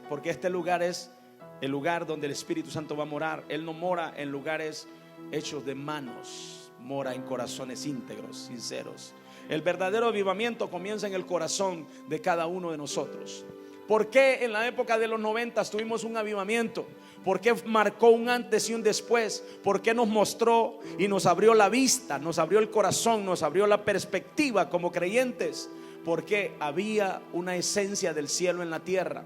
porque este lugar es el lugar donde el Espíritu Santo va a morar. Él no mora en lugares hechos de manos, mora en corazones íntegros, sinceros. El verdadero avivamiento comienza en el corazón de cada uno de nosotros. ¿Por qué en la época de los 90 tuvimos un avivamiento? ¿Por qué marcó un antes y un después? ¿Por qué nos mostró y nos abrió la vista, nos abrió el corazón, nos abrió la perspectiva como creyentes? Porque había una esencia del cielo en la tierra.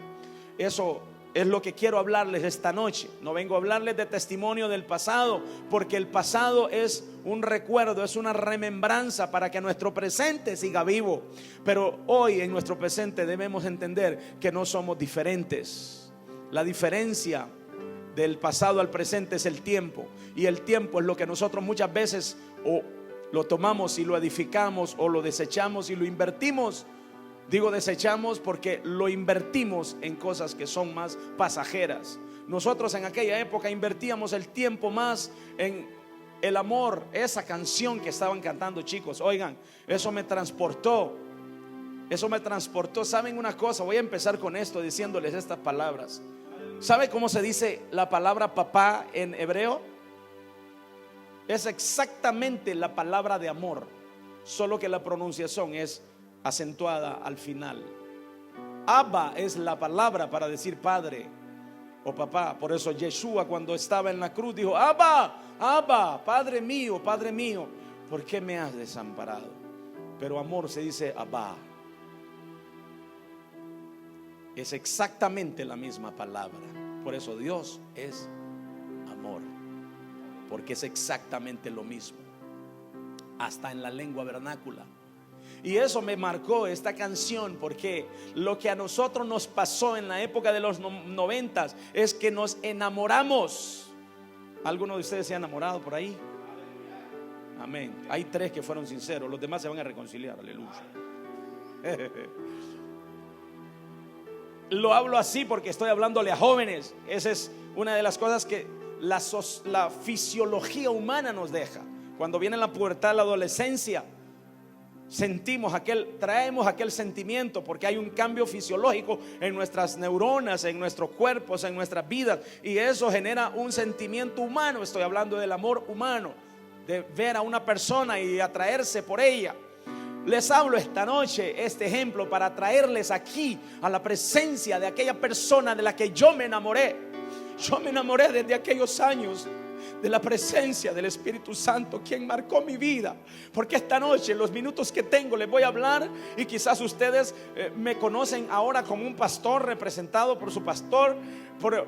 Eso es lo que quiero hablarles esta noche. No vengo a hablarles de testimonio del pasado, porque el pasado es un recuerdo, es una remembranza para que nuestro presente siga vivo. Pero hoy en nuestro presente debemos entender que no somos diferentes. La diferencia del pasado al presente es el tiempo, y el tiempo es lo que nosotros muchas veces o lo tomamos y lo edificamos, o lo desechamos y lo invertimos. Digo desechamos porque lo invertimos en cosas que son más pasajeras. Nosotros en aquella época invertíamos el tiempo más en el amor. Esa canción que estaban cantando, chicos, oigan, eso me transportó. ¿Saben una cosa? Voy a empezar con esto diciéndoles estas palabras. ¿Sabe cómo se dice la palabra papá en hebreo? Es exactamente la palabra de amor, solo que la pronunciación es acentuada al final. Abba es la palabra para decir padre o papá. Por eso Yeshua, cuando estaba en la cruz, dijo: Abba, Abba, Padre mío, ¿por qué me has desamparado? Pero amor se dice Abba. Es exactamente la misma palabra. Por eso Dios es amor, porque es exactamente lo mismo, hasta en la lengua vernácula. Y eso me marcó esta canción, porque lo que a nosotros nos pasó en la época de los 90 es que nos enamoramos. ¿Alguno de ustedes se ha enamorado por ahí? Amén. Hay 3 que fueron sinceros, los demás se van a reconciliar. Aleluya. Lo hablo así porque estoy hablándole a jóvenes. Esa es una de las cosas que la fisiología humana nos deja. Cuando viene la pubertad, la adolescencia, traemos aquel sentimiento, porque hay un cambio fisiológico en nuestras neuronas, en nuestros cuerpos, en nuestras vidas, y eso genera un sentimiento humano. Estoy hablando del amor humano, de ver a una persona y atraerse por ella. Les hablo esta noche este ejemplo para traerles aquí a la presencia de aquella persona de la que yo me enamoré. Yo me enamoré desde aquellos años de la presencia del Espíritu Santo, quien marcó mi vida. Porque esta noche, en los minutos que tengo, les voy a hablar, y quizás ustedes me conocen ahora como un pastor representado por su pastor,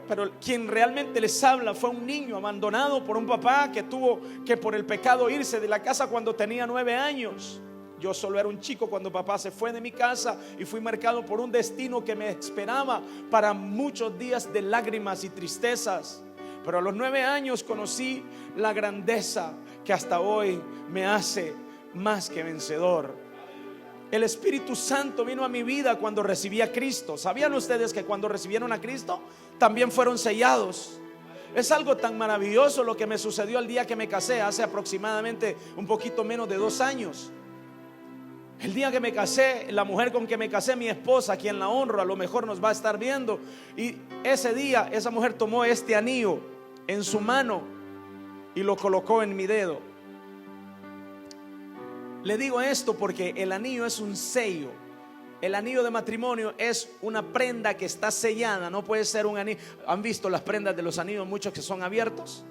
pero quien realmente les habla fue un niño abandonado por un papá que tuvo que, por el pecado, irse de la casa cuando tenía 9 años. Yo solo era un chico cuando papá se fue de mi casa, y fui marcado por un destino que me esperaba para muchos días de lágrimas y tristezas. Pero a los 9 años conocí la grandeza que hasta hoy me hace más que vencedor. El Espíritu Santo vino a mi vida cuando recibí a Cristo. ¿Sabían ustedes que cuando recibieron a Cristo también fueron sellados? Es algo tan maravilloso lo que me sucedió el día que me casé, hace aproximadamente un poquito menos de 2 años. El día que me casé, la mujer con que me casé, mi esposa, a quien la honro, a lo mejor nos va a estar viendo, y ese día esa mujer tomó este anillo en su mano y lo colocó en mi dedo. Le digo esto porque el anillo es un sello. El anillo de matrimonio es una prenda que está sellada, no puede ser un anillo. ¿Han visto las prendas de los anillos? Muchos que son abiertos,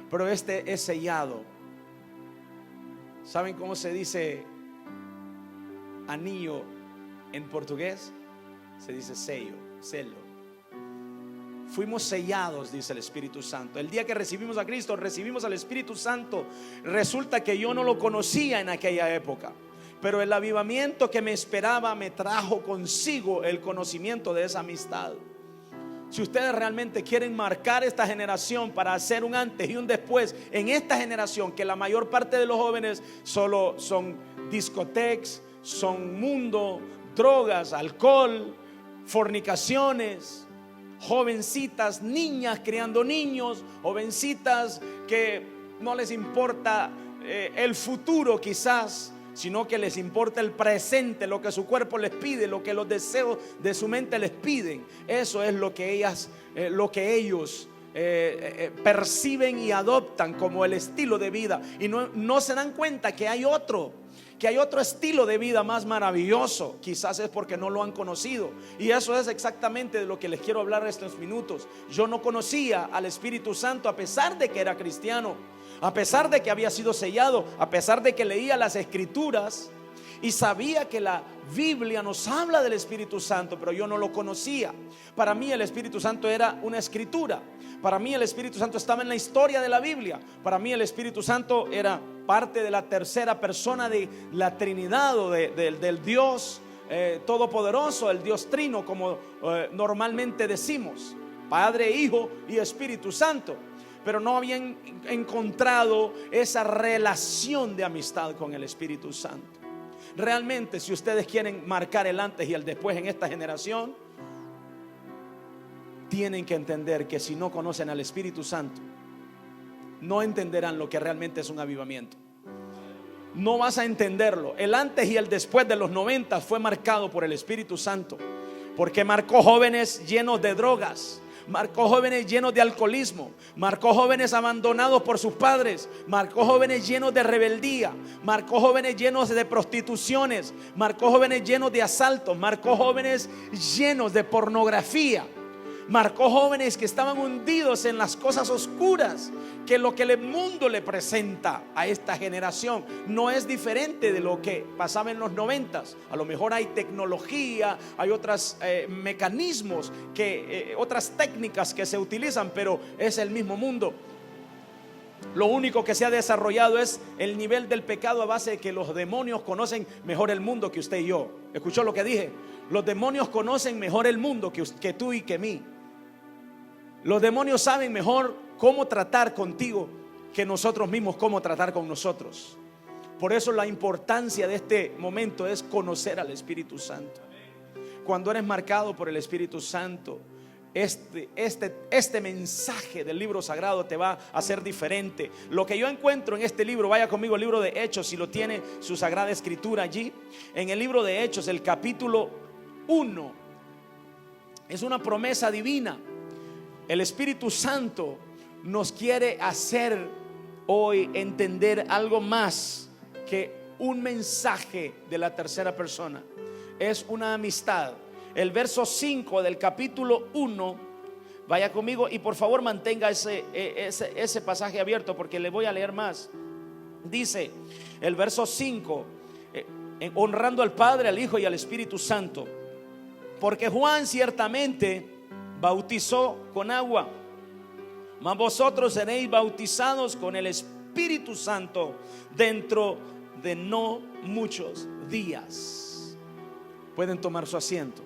pero este es sellado. ¿Saben cómo se dice anillo en portugués? Se dice sello, celo. Fuimos sellados, dice el Espíritu Santo. El día que recibimos a Cristo, recibimos al Espíritu Santo. Resulta que yo no lo conocía en aquella época, pero el avivamiento que me esperaba me trajo consigo el conocimiento de esa amistad. Si ustedes realmente quieren marcar esta generación para hacer un antes y un después en esta generación, que la mayor parte de los jóvenes solo son discotecas, son mundo, drogas, alcohol, fornicaciones, jovencitas, niñas criando niños, jovencitas que no les importa el futuro quizás, sino que les importa el presente, lo que su cuerpo les pide, lo que los deseos de su mente les piden. Eso es lo que ellos perciben y adoptan como el estilo de vida, y no se dan cuenta que hay otro estilo de vida más maravilloso. Quizás es porque no lo han conocido, y eso es exactamente de lo que les quiero hablar estos minutos. Yo no conocía al Espíritu Santo a pesar de que era cristiano, a pesar de que había sido sellado, a pesar de que leía las Escrituras y sabía que la Biblia nos habla del Espíritu Santo, pero yo no lo conocía. Para mí el Espíritu Santo era una escritura. Para mí el Espíritu Santo estaba en la historia de la Biblia. Para mí el Espíritu Santo era parte de la tercera persona de la Trinidad, o del Dios Todopoderoso, el Dios Trino, como normalmente decimos: Padre, Hijo y Espíritu Santo. Pero no habían encontrado esa relación de amistad con el Espíritu Santo. Realmente, si ustedes quieren marcar el antes y el después en esta generación, tienen que entender que si no conocen al Espíritu Santo, no entenderán lo que realmente es un avivamiento. No vas a entenderlo. El antes y el después de los 90 fue marcado por el Espíritu Santo, porque marcó jóvenes llenos de drogas, marcó jóvenes llenos de alcoholismo, marcó jóvenes abandonados por sus padres, marcó jóvenes llenos de rebeldía, marcó jóvenes llenos de prostituciones, marcó jóvenes llenos de asaltos, marcó jóvenes llenos de pornografía, marcó jóvenes que estaban hundidos en las cosas oscuras, que lo que el mundo le presenta a esta generación no es diferente de lo que pasaba en los 90s. A lo mejor hay tecnología, hay otros mecanismos, otras técnicas que se utilizan, pero es el mismo mundo. Lo único que se ha desarrollado es el nivel del pecado a base de que los demonios conocen mejor el mundo que usted y yo. ¿Escuchó lo que dije? Los demonios conocen mejor el mundo que tú y que mí. Los demonios saben mejor cómo tratar contigo que nosotros mismos cómo tratar con nosotros. Por eso la importancia de este momento es conocer al Espíritu Santo. Cuando eres marcado por el Espíritu Santo, este mensaje del libro sagrado te va a hacer diferente. Lo que yo encuentro en este libro, vaya conmigo al libro de Hechos, si lo tiene su Sagrada Escritura allí. En el libro de Hechos, el capítulo 1, es una promesa divina. El Espíritu Santo nos quiere hacer hoy entender algo más que un mensaje de la tercera persona. Es una amistad. El verso 5 del capítulo 1, vaya conmigo y por favor mantenga ese pasaje abierto, porque le voy a leer más. Dice el verso 5: honrando al Padre, al Hijo y al Espíritu Santo, porque Juan ciertamente bautizó con agua, mas vosotros seréis bautizados con el Espíritu Santo dentro de no muchos días. Pueden tomar su asiento.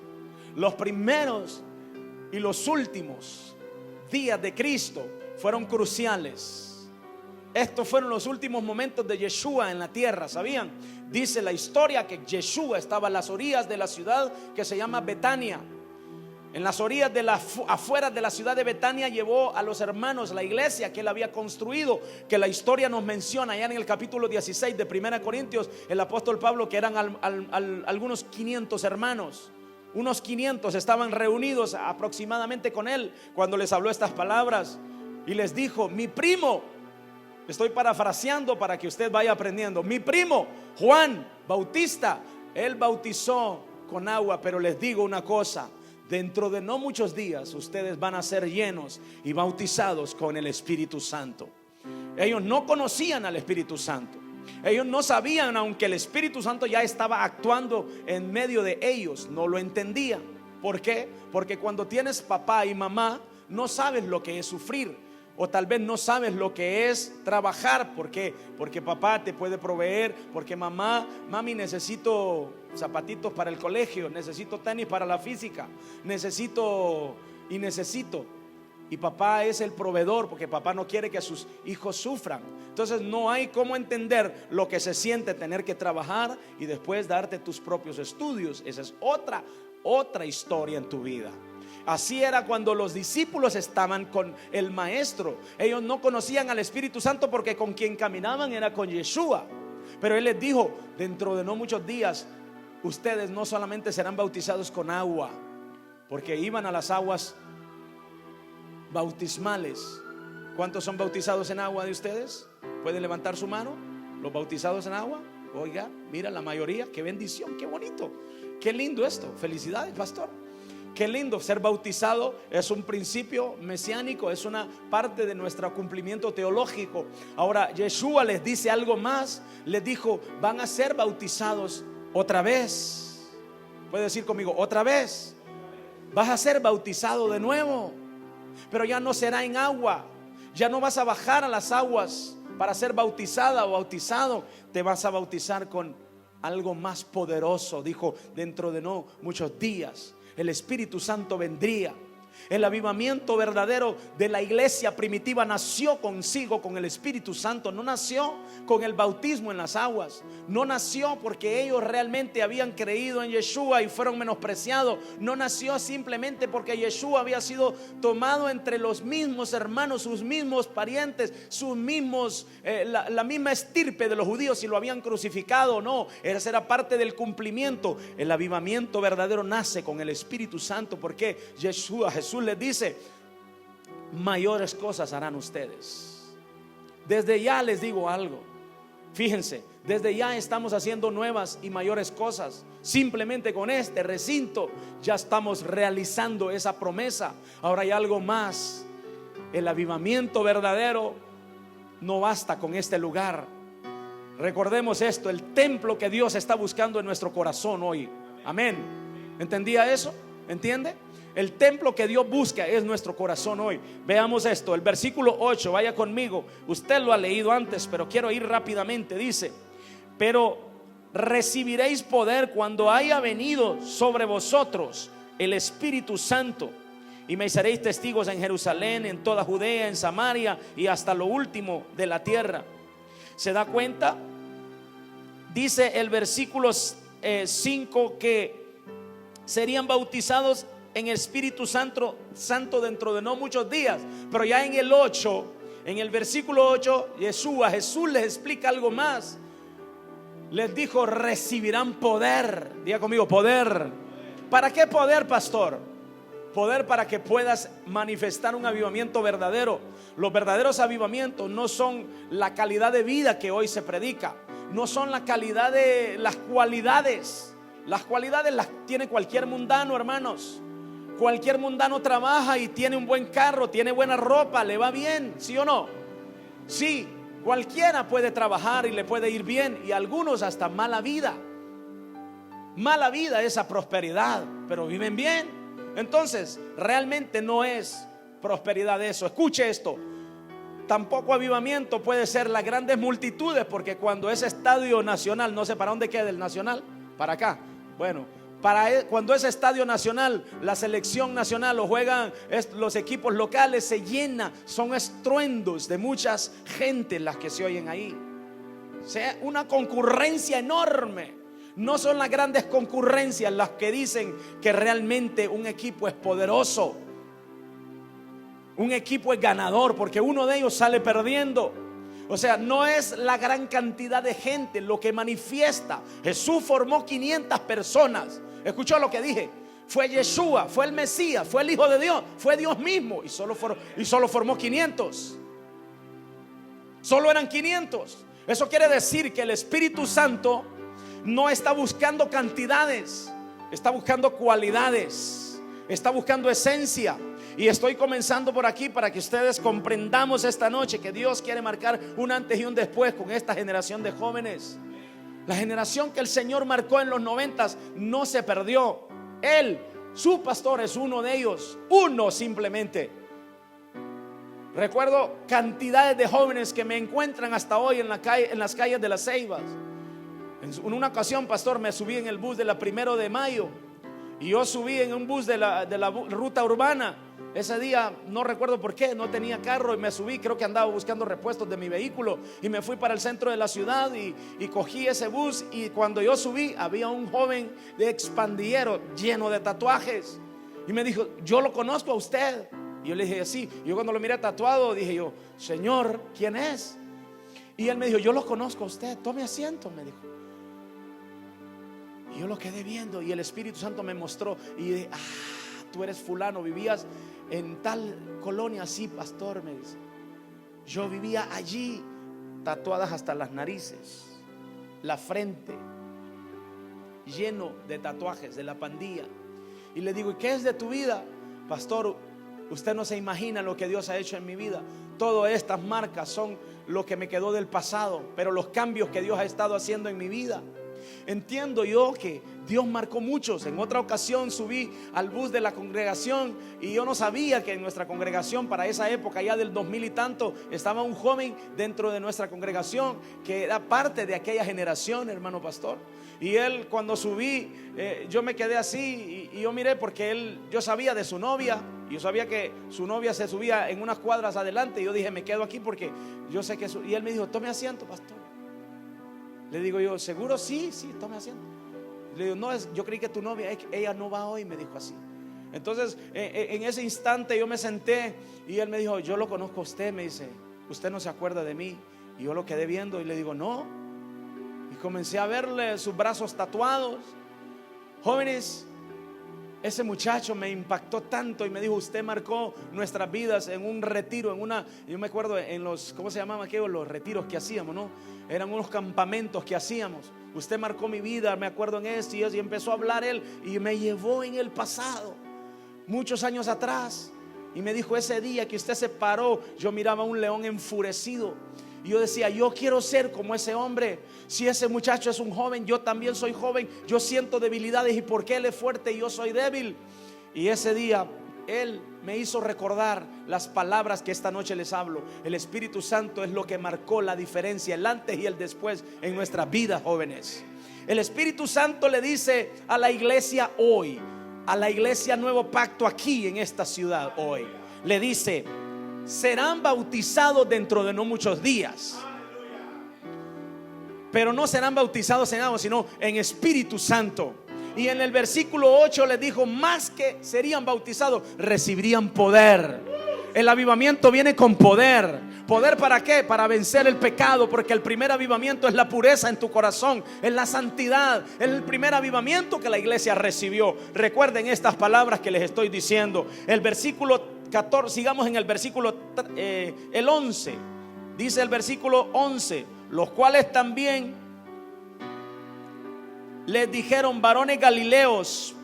Los primeros y los últimos días de Cristo fueron cruciales. Estos fueron los últimos momentos de Yeshua en la tierra, ¿sabían? Dice la historia que Yeshua estaba a las orillas de la ciudad que se llama Betania. En las orillas afuera de la ciudad de Betania llevó a los hermanos, la iglesia que él había construido, que la historia nos menciona allá en el capítulo 16 de 1 Corintios, el apóstol Pablo, que eran algunos 500 hermanos. Unos 500 estaban reunidos aproximadamente con él cuando les habló estas palabras y les dijo: mi primo, estoy parafraseando para que usted vaya aprendiendo, mi primo Juan Bautista, él bautizó con agua, pero les digo una cosa: dentro de no muchos días ustedes van a ser llenos y bautizados con el Espíritu Santo. Ellos no conocían al Espíritu Santo. Ellos no sabían, aunque el Espíritu Santo ya estaba actuando en medio de ellos, no lo entendían. ¿Por qué? Porque cuando tienes papá y mamá, no sabes lo que es sufrir, o tal vez no sabes lo que es trabajar. ¿Por qué? Porque papá te puede proveer, porque mami, necesito zapatitos para el colegio, necesito tenis para la física, necesito. Y papá es el proveedor, porque papá no quiere que sus hijos sufran. Entonces no hay cómo entender lo que se siente tener que trabajar y después darte tus propios estudios. Esa es otra historia en tu vida. Así era cuando los discípulos estaban con el maestro. Ellos no conocían al Espíritu Santo porque con quien caminaban era con Yeshua. Pero Él les dijo: dentro de no muchos días ustedes no solamente serán bautizados con agua, porque iban a las aguas bautismales. ¿Cuántos son bautizados en agua de ustedes? ¿Pueden levantar su mano? ¿Los bautizados en agua? Oiga, mira, la mayoría. Qué bendición, qué bonito, qué lindo esto. Felicidades, pastor. Qué lindo. Ser bautizado es un principio mesiánico, es una parte de nuestro cumplimiento teológico. Ahora Yeshua les dice algo más. Les dijo: van a ser bautizados otra vez. Puede decir conmigo: otra vez. Vas a ser bautizado de nuevo, pero ya no será en agua. Ya no vas a bajar a las aguas para ser bautizada o bautizado. Te vas a bautizar con algo más poderoso. Dijo: dentro de no muchos días el Espíritu Santo vendría. El avivamiento verdadero de la iglesia primitiva nació consigo con el Espíritu Santo. No nació con el bautismo en las aguas. No nació porque ellos realmente habían creído en Yeshua y fueron menospreciados. No nació simplemente porque Yeshua había sido tomado entre los mismos hermanos, sus mismos parientes, sus mismos, la misma estirpe de los judíos, y lo habían crucificado. No, esa era parte del cumplimiento. El avivamiento verdadero nace con el Espíritu Santo, porque Jesús les dice: mayores cosas harán ustedes. Desde ya les digo algo. Fíjense, desde ya estamos haciendo nuevas y mayores cosas. Simplemente con este recinto ya estamos realizando esa promesa. Ahora hay algo más. El avivamiento verdadero no basta con este lugar. Recordemos esto: el templo que Dios está buscando en nuestro corazón hoy. Amén. ¿Entendía eso? ¿Entiende? El templo que Dios busca es nuestro corazón hoy. Veamos esto, el versículo 8, vaya conmigo. Usted lo ha leído antes, pero quiero ir rápidamente. Dice: pero recibiréis poder cuando haya venido sobre vosotros el Espíritu Santo, y me seréis testigos en Jerusalén, en toda Judea, en Samaria y hasta lo último de la tierra. ¿Se da cuenta? Dice el versículo 5 que serían bautizados en el Espíritu Santo dentro de no muchos días. Pero ya en el 8, en el versículo 8, Jesús les explica algo más. Les dijo: recibirán poder. Diga conmigo: poder. ¿Para qué poder, pastor? Poder para que puedas manifestar un avivamiento verdadero. Los verdaderos avivamientos no son la calidad de vida que hoy se predica, no son la calidad de las cualidades. Las cualidades las tiene cualquier mundano, hermanos. Cualquier mundano trabaja y tiene un buen carro, tiene buena ropa, le va bien, ¿sí o no? Sí, cualquiera puede trabajar y le puede ir bien, y algunos hasta mala vida. Mala vida, esa prosperidad, pero viven bien. Entonces, realmente no es prosperidad eso. Escuche esto: tampoco avivamiento puede ser las grandes multitudes, porque cuando es estadio nacional, no sé para dónde queda el nacional, para acá. Bueno, cuando es estadio nacional, la selección nacional, o juegan los equipos locales, se llena, son estruendos de muchas gentes las que se oyen ahí. O sea, una concurrencia enorme. No son las grandes concurrencias las que dicen que realmente un equipo es poderoso, un equipo es ganador, porque uno de ellos sale perdiendo. O sea, no es la gran cantidad de gente lo que manifiesta. Jesús formó 500 personas. ¿Escuchó lo que dije? Fue Yeshua, fue el Mesías, fue el Hijo de Dios, fue Dios mismo, y solo formó 500. Solo eran 500. Eso quiere decir que el Espíritu Santo no está buscando cantidades, está buscando cualidades, está buscando esencia. Y estoy comenzando por aquí para que ustedes comprendamos esta noche que Dios quiere marcar un antes y un después con esta generación de jóvenes. La generación que el Señor marcó en los 90 no se perdió. Él, su pastor, es uno de ellos, uno simplemente. Recuerdo cantidades de jóvenes que me encuentran hasta hoy en las calles de Las Ceibas. En una ocasión, pastor, me subí en el bus de la 1 de mayo, y yo subí en un bus de la ruta urbana. Ese día no recuerdo por qué, no tenía carro, y me subí, creo que andaba buscando repuestos de mi vehículo, y me fui para el centro de la ciudad y cogí ese bus. Y cuando yo subí, había un joven de expandillero lleno de tatuajes, y me dijo: yo lo conozco a usted. Y yo le dije: sí. Y yo cuando lo miré tatuado, dije yo: Señor, ¿quién es? Y él me dijo: yo lo conozco a usted, tome asiento, me dijo. Y yo lo quedé viendo y el Espíritu Santo me mostró. Y dije: tú eres fulano, vivías en tal colonia. Sí, pastor, me dice. Yo vivía allí, tatuadas hasta las narices, la frente, lleno de tatuajes de la pandilla. Y le digo: ¿y qué es de tu vida? Pastor, usted no se imagina lo que Dios ha hecho en mi vida. Todas estas marcas son lo que me quedó del pasado, pero los cambios que Dios ha estado haciendo en mi vida. Entiendo yo que Dios marcó muchos. En otra ocasión subí al bus de la congregación y yo no sabía que en nuestra congregación, para esa época ya del 2000 y tanto, estaba un joven dentro de nuestra congregación que era parte de aquella generación, hermano pastor. Y él, cuando subí, yo me quedé así y yo miré, porque yo sabía de su novia. Yo sabía que su novia se subía en unas cuadras adelante. Y yo dije: me quedo aquí porque yo sé que y él me dijo: tome asiento, pastor. Le digo yo: ¿seguro? Sí, tome asiento. Le digo: no, yo creí que tu novia, ella no va hoy, me dijo así. Entonces en ese instante yo me senté y él me dijo: yo lo conozco a usted, me dice, ¿usted no se acuerda de mí? Y yo lo quedé viendo y le digo: no. Y comencé a verle sus brazos tatuados. Jóvenes, ese muchacho me impactó tanto y me dijo: usted marcó nuestras vidas en un retiro, yo me acuerdo en los, ¿cómo se llamaban aquellos? Los retiros que hacíamos, ¿no? Eran unos campamentos que hacíamos. Usted marcó mi vida, me acuerdo en esto y eso. Y empezó a hablar él y me llevó en el pasado, muchos años atrás. Y me dijo: ese día que usted se paró, yo miraba a un león enfurecido. Y yo decía: yo quiero ser como ese hombre. Si ese muchacho es un joven, yo también soy joven. Yo siento debilidades. ¿Y por qué él es fuerte y yo soy débil? Y ese día él me hizo recordar las palabras que esta noche les hablo. El Espíritu Santo es lo que marcó la diferencia, el antes y el después en nuestras vidas, jóvenes. El Espíritu Santo le dice a la iglesia hoy, a la iglesia Nuevo Pacto aquí en esta ciudad hoy, le dice: serán bautizados dentro de no muchos días. Pero no serán bautizados en agua, sino en Espíritu Santo. Y en el versículo 8 les dijo: más que serían bautizados, recibirían poder. El avivamiento viene con poder. ¿Poder para qué? Para vencer el pecado, porque el primer avivamiento es la pureza en tu corazón, es la santidad. Es el primer avivamiento que la iglesia recibió. Recuerden estas palabras que les estoy diciendo. El versículo 14, sigamos en el versículo el 11. Dice el versículo 11: los cuales también les dijeron: varones galileos,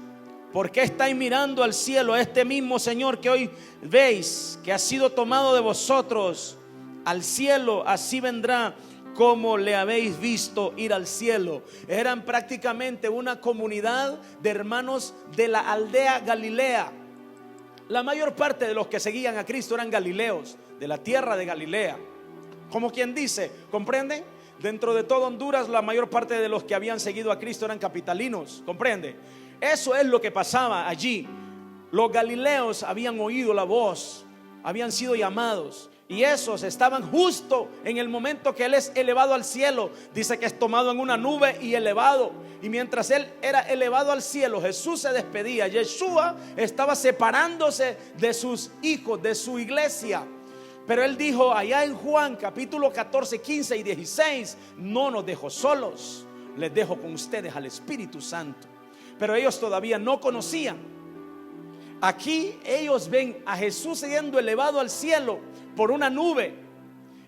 ¿por qué estáis mirando al cielo? Este mismo Señor que hoy veis, que ha sido tomado de vosotros al cielo, así vendrá como le habéis visto ir al cielo. Eran prácticamente una comunidad de hermanos de la aldea Galilea. La mayor parte de los que seguían a Cristo eran galileos, de la tierra de Galilea. Como quien dice, ¿comprenden? Dentro de todo Honduras, la mayor parte de los que habían seguido a Cristo eran capitalinos, ¿comprende? Eso es lo que pasaba allí. Los galileos habían oído la voz, habían sido llamados, y esos estaban justo en el momento que Él es elevado al cielo. Dice que es tomado en una nube y elevado. Y mientras Él era elevado al cielo, Jesús se despedía. Yeshua estaba separándose de sus hijos, de su iglesia. Pero Él dijo allá en Juan capítulo 14, 15 y 16: no nos dejo solos, les dejo con ustedes al Espíritu Santo. Pero ellos todavía no conocían. Aquí ellos ven a Jesús siendo elevado al cielo por una nube.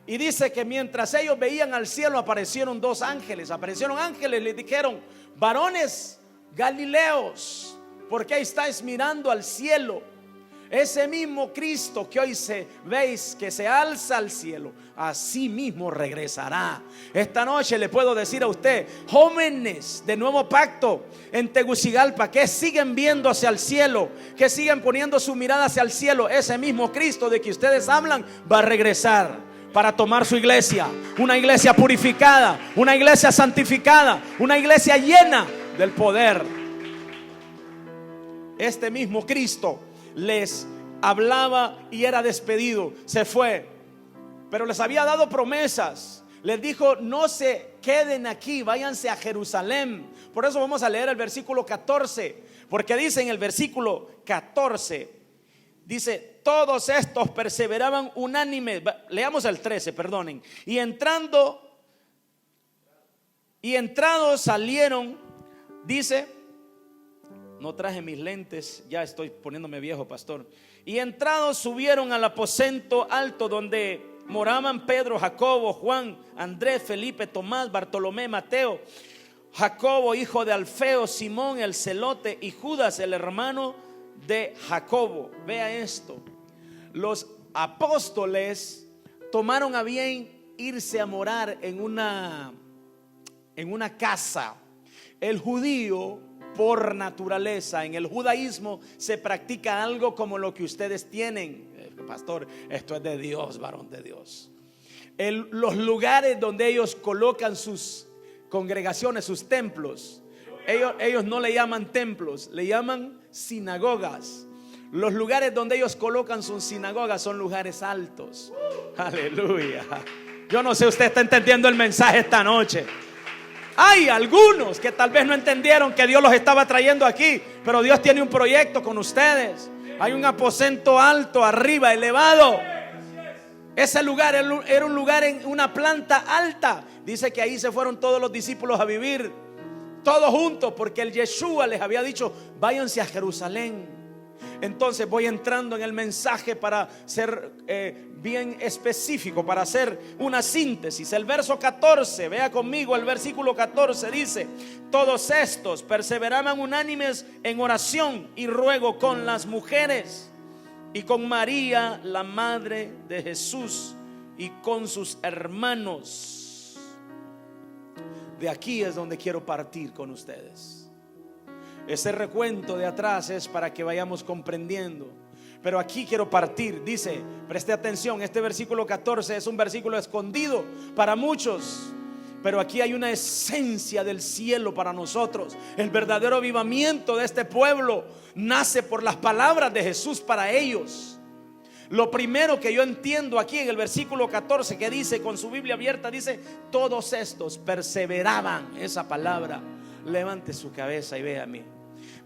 Y dice que mientras ellos veían al cielo, aparecieron dos ángeles. Aparecieron ángeles, les dijeron: varones galileos, ¿por qué estáis mirando al cielo? Ese mismo Cristo que hoy veis que se alza al cielo, así mismo regresará. Esta noche le puedo decir a usted, jóvenes de Nuevo Pacto en Tegucigalpa, que siguen viendo hacia el cielo, que siguen poniendo su mirada hacia el cielo, ese mismo Cristo de que ustedes hablan va a regresar para tomar su iglesia. Una iglesia purificada, una iglesia santificada, una iglesia llena del poder. Este mismo Cristo les hablaba y era despedido, se fue, pero les había dado promesas. Les dijo: no se queden aquí, váyanse a Jerusalén. Por eso vamos a leer el versículo 14, porque dice en el versículo 14: Dice, todos estos perseveraban unánime. Leamos el 13, perdonen. Y entrados salieron, dice, no traje mis lentes, ya estoy poniéndome viejo, pastor. Y entrados subieron al aposento alto donde moraban Pedro, Jacobo, Juan, Andrés, Felipe, Tomás, Bartolomé, Mateo, Jacobo, hijo de Alfeo, Simón el celote y Judas, el hermano de Jacobo. Vea esto: los apóstoles tomaron a bien irse a morar en una casa. El judío, por naturaleza, en el judaísmo se practica algo como lo que ustedes tienen. Pastor, esto es de Dios, varón de Dios. Los lugares donde ellos colocan sus congregaciones, sus templos, ellos no le llaman templos, le llaman sinagogas. Los lugares donde ellos colocan sus sinagogas son lugares altos. Aleluya. Yo no sé, usted está entendiendo el mensaje esta noche. Hay algunos que tal vez no entendieron que Dios los estaba trayendo aquí, pero Dios tiene un proyecto con ustedes. Hay un aposento alto arriba, elevado. Ese lugar era un lugar en una planta alta. Dice que ahí se fueron todos los discípulos a vivir, todos juntos, porque el Yeshua les había dicho: váyanse a Jerusalén. Entonces voy entrando en el mensaje para ser bien específico, para hacer una síntesis. El verso 14, vea conmigo el versículo 14, dice: todos estos perseveraban unánimes en oración y ruego con las mujeres y con María, la madre de Jesús, y con sus hermanos. De aquí es donde quiero partir con ustedes. Ese recuento de atrás es para que vayamos comprendiendo, pero aquí quiero partir. Dice, preste atención, este versículo 14 es un versículo escondido para muchos, pero aquí hay una esencia del cielo para nosotros. El verdadero avivamiento de este pueblo nace por las palabras de Jesús para ellos. Lo primero que yo entiendo aquí en el versículo 14, que dice, con su Biblia abierta, dice: todos estos perseveraban. Esa palabra, levante su cabeza y véame.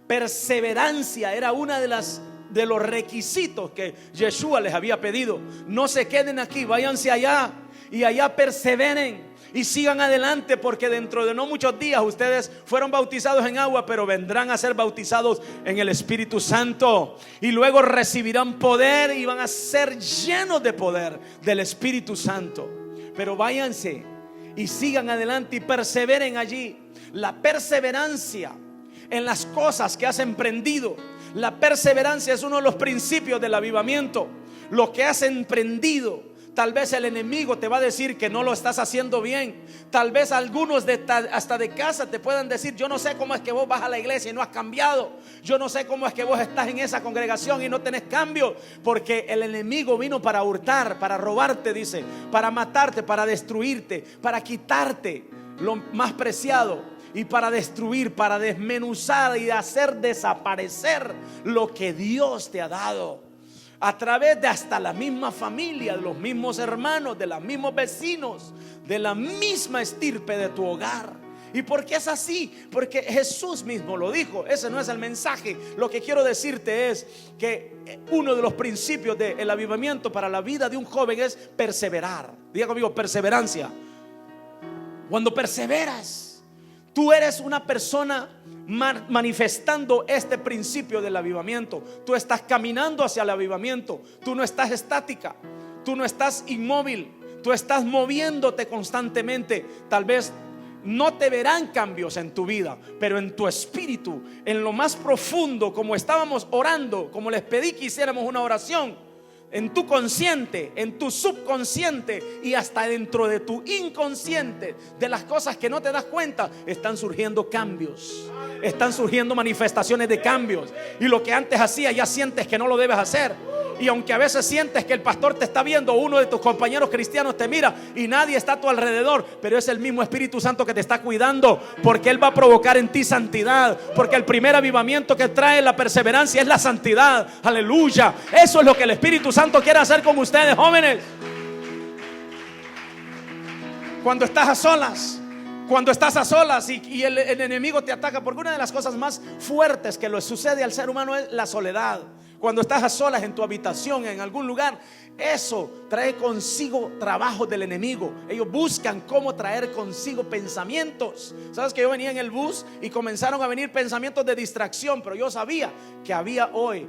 Perseverancia era una de los requisitos que Yeshua les había pedido. No se queden aquí, váyanse allá y allá perseveren y sigan adelante, porque dentro de no muchos días ustedes fueron bautizados en agua, pero vendrán a ser bautizados en el Espíritu Santo, y luego recibirán poder y van a ser llenos de poder del Espíritu Santo. Pero váyanse y sigan adelante y perseveren allí. La perseverancia en las cosas que has emprendido, la perseverancia es uno de los principios del avivamiento. Lo que has emprendido, tal vez el enemigo te va a decir que no lo estás haciendo bien. Tal vez algunos hasta de casa te puedan decir: yo no sé cómo es que vos vas a la iglesia y no has cambiado. Yo no sé cómo es que vos estás en esa congregación y no tenés cambio. Porque el enemigo vino para hurtar, para robarte, dice, para matarte, para destruirte, para quitarte lo más preciado, y para destruir, para desmenuzar y hacer desaparecer lo que Dios te ha dado, a través de hasta la misma familia, de los mismos hermanos, de los mismos vecinos, de la misma estirpe de tu hogar. ¿Y por qué es así? Porque Jesús mismo lo dijo. Ese no es el mensaje. Lo que quiero decirte es que uno de los principios del avivamiento para la vida de un joven es perseverar. Diga conmigo: perseverancia. Cuando perseveras, tú eres una persona manifestando este principio del avivamiento. Tú estás caminando hacia el avivamiento. Tú no estás estática, tú no estás inmóvil, tú estás moviéndote constantemente. Tal vez no te verán cambios en tu vida, pero en tu espíritu, en lo más profundo, como estábamos orando, como les pedí que hiciéramos una oración, en tu consciente, en tu subconsciente y hasta dentro de tu inconsciente, de las cosas que no te das cuenta, están surgiendo cambios, están surgiendo manifestaciones de cambios. Y lo que antes hacías, ya sientes que no lo debes hacer. Y aunque a veces sientes que el pastor te está viendo, uno de tus compañeros cristianos te mira y nadie está a tu alrededor, pero es el mismo Espíritu Santo que te está cuidando, porque Él va a provocar en ti santidad. Porque el primer avivamiento que trae la perseverancia es la santidad. Aleluya. Eso es lo que el Espíritu Santo quiere hacer con ustedes, jóvenes. Cuando estás a solas y el enemigo te ataca, porque una de las cosas más fuertes que le sucede al ser humano es la soledad. Cuando estás a solas en tu habitación, en algún lugar, eso trae consigo trabajo del enemigo. Ellos buscan cómo traer consigo pensamientos. Sabes que yo venía en el bus y comenzaron a venir pensamientos de distracción, pero yo sabía que había hoy,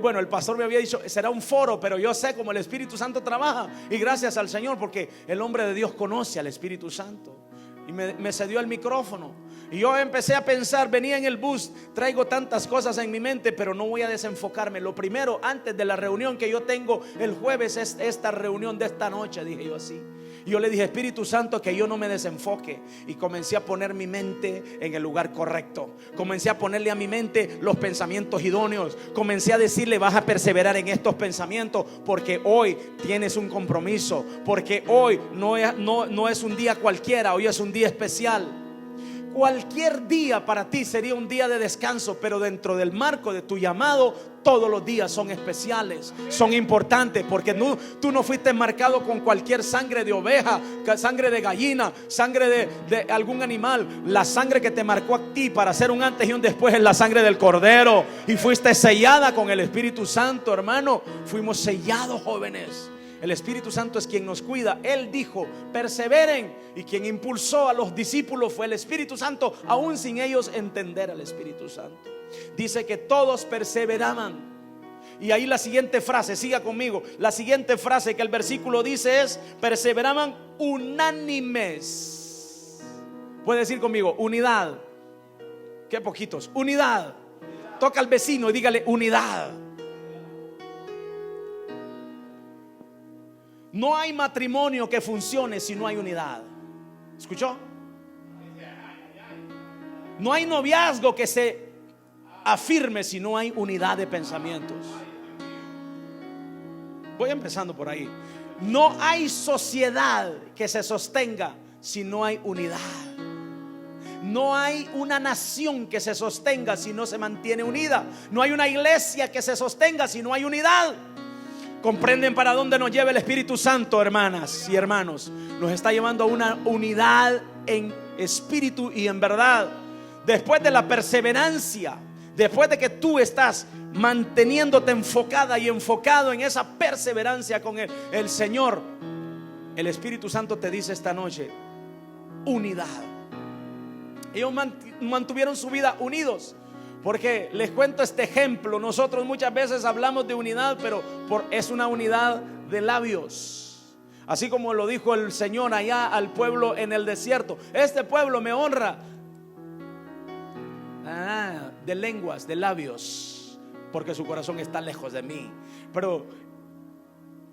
bueno, el pastor me había dicho, será un foro, pero yo sé cómo el Espíritu Santo trabaja. Y gracias al Señor, porque el hombre de Dios conoce al Espíritu Santo. Y me cedió el micrófono. Y yo empecé a pensar, venía en el bus, traigo tantas cosas en mi mente, pero no voy a desenfocarme. Lo primero, antes de la reunión que yo tengo el jueves, es esta reunión de esta noche, dije yo así. Y yo le dije, Espíritu Santo, que yo no me desenfoque. Y comencé a poner mi mente en el lugar correcto. Comencé a ponerle a mi mente los pensamientos idóneos. Comencé a decirle, vas a perseverar en estos pensamientos, porque hoy tienes un compromiso, porque hoy no es un día cualquiera, hoy es un día especial. Cualquier día para ti sería un día de descanso, pero dentro del marco de tu llamado, todos los días son especiales, son importantes, porque tú no fuiste marcado con cualquier sangre de oveja, sangre de gallina, sangre de algún animal. La sangre que te marcó a ti para hacer un antes y un después es la sangre del Cordero, y fuiste sellada con el Espíritu Santo, hermano. Fuimos sellados, jóvenes. El Espíritu Santo es quien nos cuida. Él dijo, perseveren, y quien impulsó a los discípulos fue el Espíritu Santo, aún sin ellos entender al Espíritu Santo. Dice que todos perseveraban. Y ahí la siguiente frase, siga conmigo, la siguiente frase que el versículo dice es, perseveraban unánimes. Puede decir conmigo, unidad. Qué poquitos, unidad. Toca al vecino y dígale, unidad. No hay matrimonio que funcione si no hay unidad. ¿Escuchó? No hay noviazgo que se afirme si no hay unidad de pensamientos. Voy empezando por ahí. No hay sociedad que se sostenga si no hay unidad. No hay una nación que se sostenga si no se mantiene unida. No hay una iglesia que se sostenga si no hay unidad. ¿Comprenden para dónde nos lleva el Espíritu Santo, hermanas y hermanos? Nos está llevando a una unidad en espíritu y en verdad. Después de la perseverancia, después de que tú estás manteniéndote enfocada y enfocado en esa perseverancia con el Señor, el Espíritu Santo te dice esta noche, unidad. Ellos mantuvieron su vida unidos. Porque les cuento este ejemplo. Nosotros muchas veces hablamos de unidad, pero es una unidad de labios. Así como lo dijo el Señor allá al pueblo en el desierto: este pueblo me honra de lenguas, de labios, porque su corazón está lejos de mí. Pero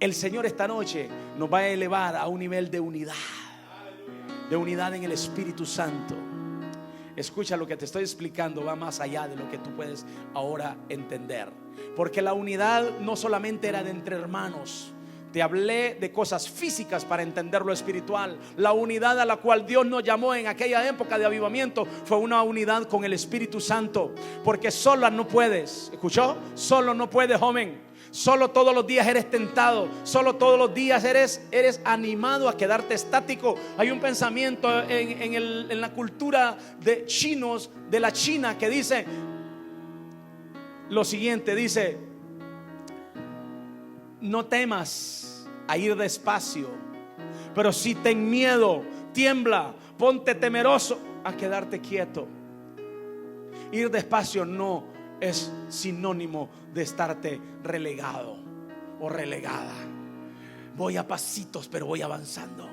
el Señor esta noche nos va a elevar a un nivel de unidad en el Espíritu Santo. Escucha, lo que te estoy explicando va más allá de lo que tú puedes ahora entender. Porque la unidad no solamente era de entre hermanos. Te hablé de cosas físicas para entender lo espiritual. La unidad a la cual Dios nos llamó en aquella época de avivamiento fue una unidad con el Espíritu Santo. Porque sola no puedes. ¿Escuchó? Solo no puedes, joven. Solo todos los días eres tentado. Solo todos los días eres animado a quedarte estático. Hay un pensamiento en la cultura de chinos, de la China, que dice lo siguiente: dice, no temas a ir despacio, pero si ten miedo, tiembla, ponte temeroso a quedarte quieto. Ir despacio no es sinónimo de estarte relegado o relegada. Voy a pasitos, pero voy avanzando.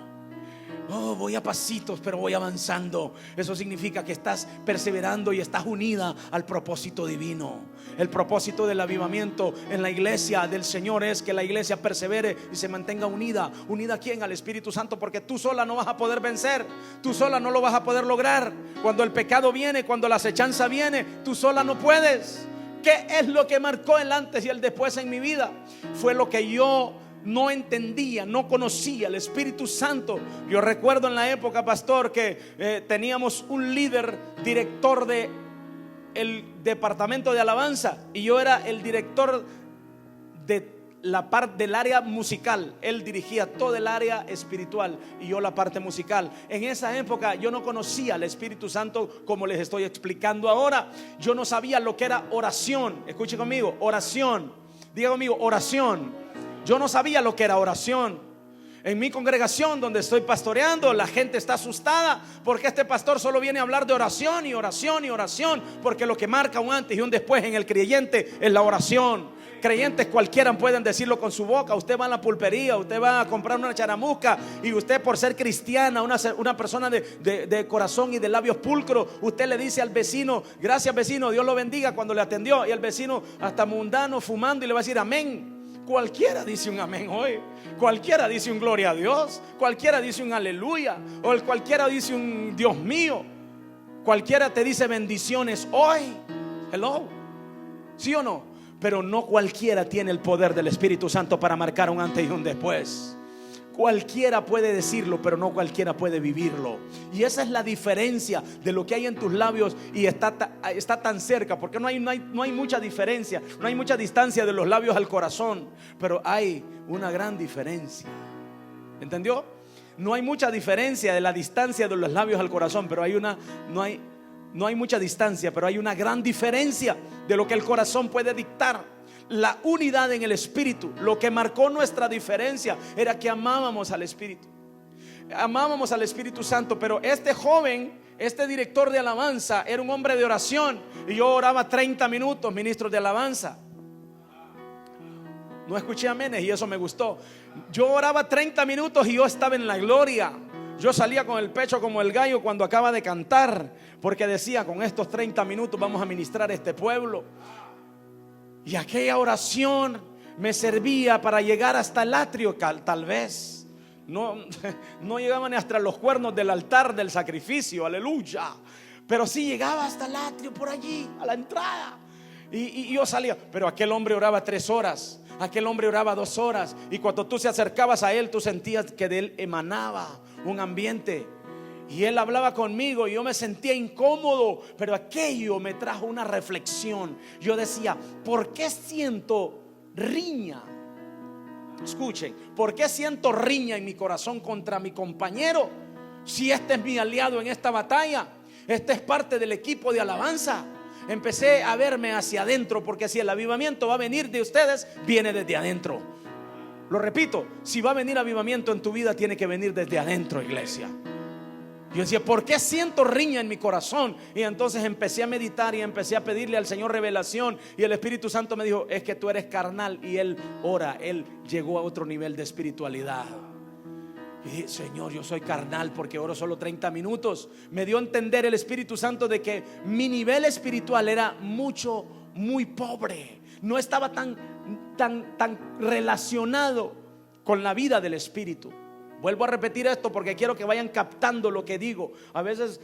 Voy a pasitos, pero voy avanzando. Eso significa que estás perseverando y estás unida al propósito divino. El propósito del avivamiento en la iglesia del Señor es que la iglesia persevere y se mantenga unida. ¿Unida a quién? Al Espíritu Santo. Porque tú sola no vas a poder vencer. Tú sola no lo vas a poder lograr. Cuando el pecado viene, cuando la acechanza viene, tú sola no puedes. ¿Qué es lo que marcó el antes y el después en mi vida? Fue lo que yo no entendía, no conocía, el Espíritu Santo. Yo recuerdo en la época, pastor, que teníamos un líder, director de el departamento de alabanza, y yo era el director de la parte del área musical. Él dirigía todo el área espiritual y yo la parte musical. En esa época yo no conocía al Espíritu Santo como les estoy explicando ahora. Yo no sabía lo que era oración. Escuche conmigo, oración. Diga conmigo, oración. Yo no sabía lo que era oración. En mi congregación donde estoy pastoreando, la gente está asustada porque este pastor solo viene a hablar de oración y oración y oración, porque lo que marca un antes y un después en el creyente es la oración. Creyentes cualquiera pueden decirlo con su boca. Usted va a la pulpería, usted va a comprar una charamusca y usted, por ser cristiana, una persona de corazón y de labios pulcros, usted le dice al vecino: gracias vecino, Dios lo bendiga, cuando le atendió. Y el vecino, hasta mundano, fumando, y le va a decir amén. Cualquiera dice un amén hoy. Cualquiera dice un gloria a Dios. Cualquiera dice un aleluya. O cualquiera dice un Dios mío. Cualquiera te dice bendiciones hoy. Hello. ¿Sí o no? Pero no cualquiera tiene el poder del Espíritu Santo para marcar un antes y un después. Cualquiera puede decirlo, pero no cualquiera puede vivirlo. Y esa es la diferencia de lo que hay en tus labios y está tan cerca. Porque no hay mucha diferencia, no hay mucha distancia de los labios al corazón, pero hay una gran diferencia. ¿Entendió? No hay mucha diferencia de la distancia de los labios al corazón, pero no hay mucha distancia, pero hay una gran diferencia de lo que el corazón puede dictar. La unidad en el Espíritu. Lo que marcó nuestra diferencia era que amábamos al Espíritu. Amábamos al Espíritu Santo. Pero este joven, este director de alabanza, era un hombre de oración. Y yo oraba 30 minutos, ministros de alabanza. No escuché amenes y eso me gustó. Yo oraba 30 minutos y yo estaba en la gloria. Yo salía con el pecho como el gallo cuando acaba de cantar, porque decía: con estos 30 minutos vamos a ministrar a este pueblo. Y aquella oración me servía para llegar hasta el atrio, tal vez. No llegaba ni hasta los cuernos del altar del sacrificio, aleluya. Pero sí llegaba hasta el atrio, por allí, a la entrada. Y yo salía. Pero aquel hombre oraba 3 horas. Aquel hombre oraba 2 horas. Y cuando tú se acercabas a él, tú sentías que de él emanaba un ambiente. Y él hablaba conmigo y yo me sentía incómodo, pero aquello me trajo una reflexión. Yo decía: ¿por qué siento riña? Escuchen, ¿por qué siento riña en mi corazón contra mi compañero? Si este es mi aliado en esta batalla, este es parte del equipo de alabanza. Empecé a verme hacia adentro, porque si el avivamiento va a venir de ustedes, viene desde adentro. Lo repito, si va a venir avivamiento en tu vida, tiene que venir desde adentro, iglesia. Yo decía: ¿por qué siento riña en mi corazón? Y entonces empecé a meditar y empecé a pedirle al Señor revelación. Y el Espíritu Santo me dijo: es que tú eres carnal. Y él ora, él llegó a otro nivel de espiritualidad. Y dije: Señor, yo soy carnal porque oro solo 30 minutos. Me dio a entender el Espíritu Santo de que mi nivel espiritual era muy pobre. No estaba tan relacionado con la vida del Espíritu. Vuelvo a repetir esto porque quiero que vayan captando lo que digo. A veces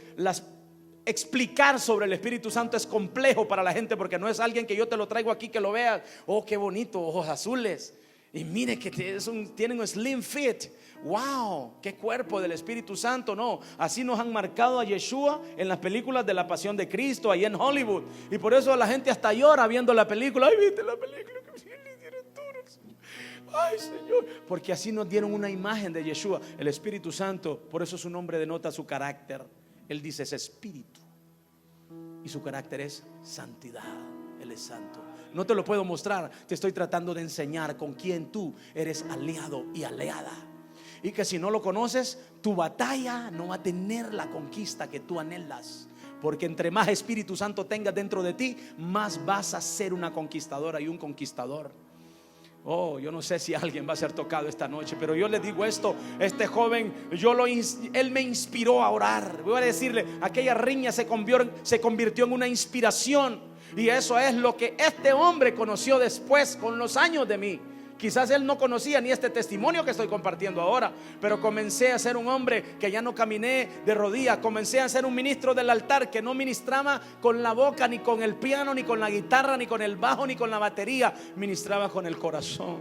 explicar sobre el Espíritu Santo es complejo para la gente, porque no es alguien que yo te lo traigo aquí que lo veas. Oh, qué bonito, ojos azules. Y mire que tienen un slim fit. Wow, qué cuerpo del Espíritu Santo. No, así nos han marcado a Yeshua en las películas de la Pasión de Cristo, ahí en Hollywood. Y por eso la gente hasta llora viendo la película. Ay, viste la película que le dieron duro. Ay, Señor, porque así nos dieron una imagen de Yeshua, el Espíritu Santo. Por eso su nombre denota su carácter. Él dice: es espíritu, y su carácter es santidad. Él es santo. No te lo puedo mostrar, te estoy tratando de enseñar con quién tú eres aliado y aliada. Y que si no lo conoces, tu batalla no va a tener la conquista que tú anhelas. Porque entre más Espíritu Santo tengas dentro de ti, más vas a ser una conquistadora y un conquistador. Oh, yo no sé si alguien va a ser tocado esta noche, pero yo le digo esto: este joven, él me inspiró a orar. Voy a decirle, aquella riña se convirtió en una inspiración. Y eso es lo que este hombre conoció después, con los años de mí. Quizás él no conocía ni este testimonio que estoy compartiendo ahora, pero comencé a ser un hombre que ya no caminé de rodillas. Comencé a ser un ministro del altar que no ministraba con la boca, ni con el piano, ni con la guitarra, ni con el bajo, ni con la batería. Ministraba con el corazón.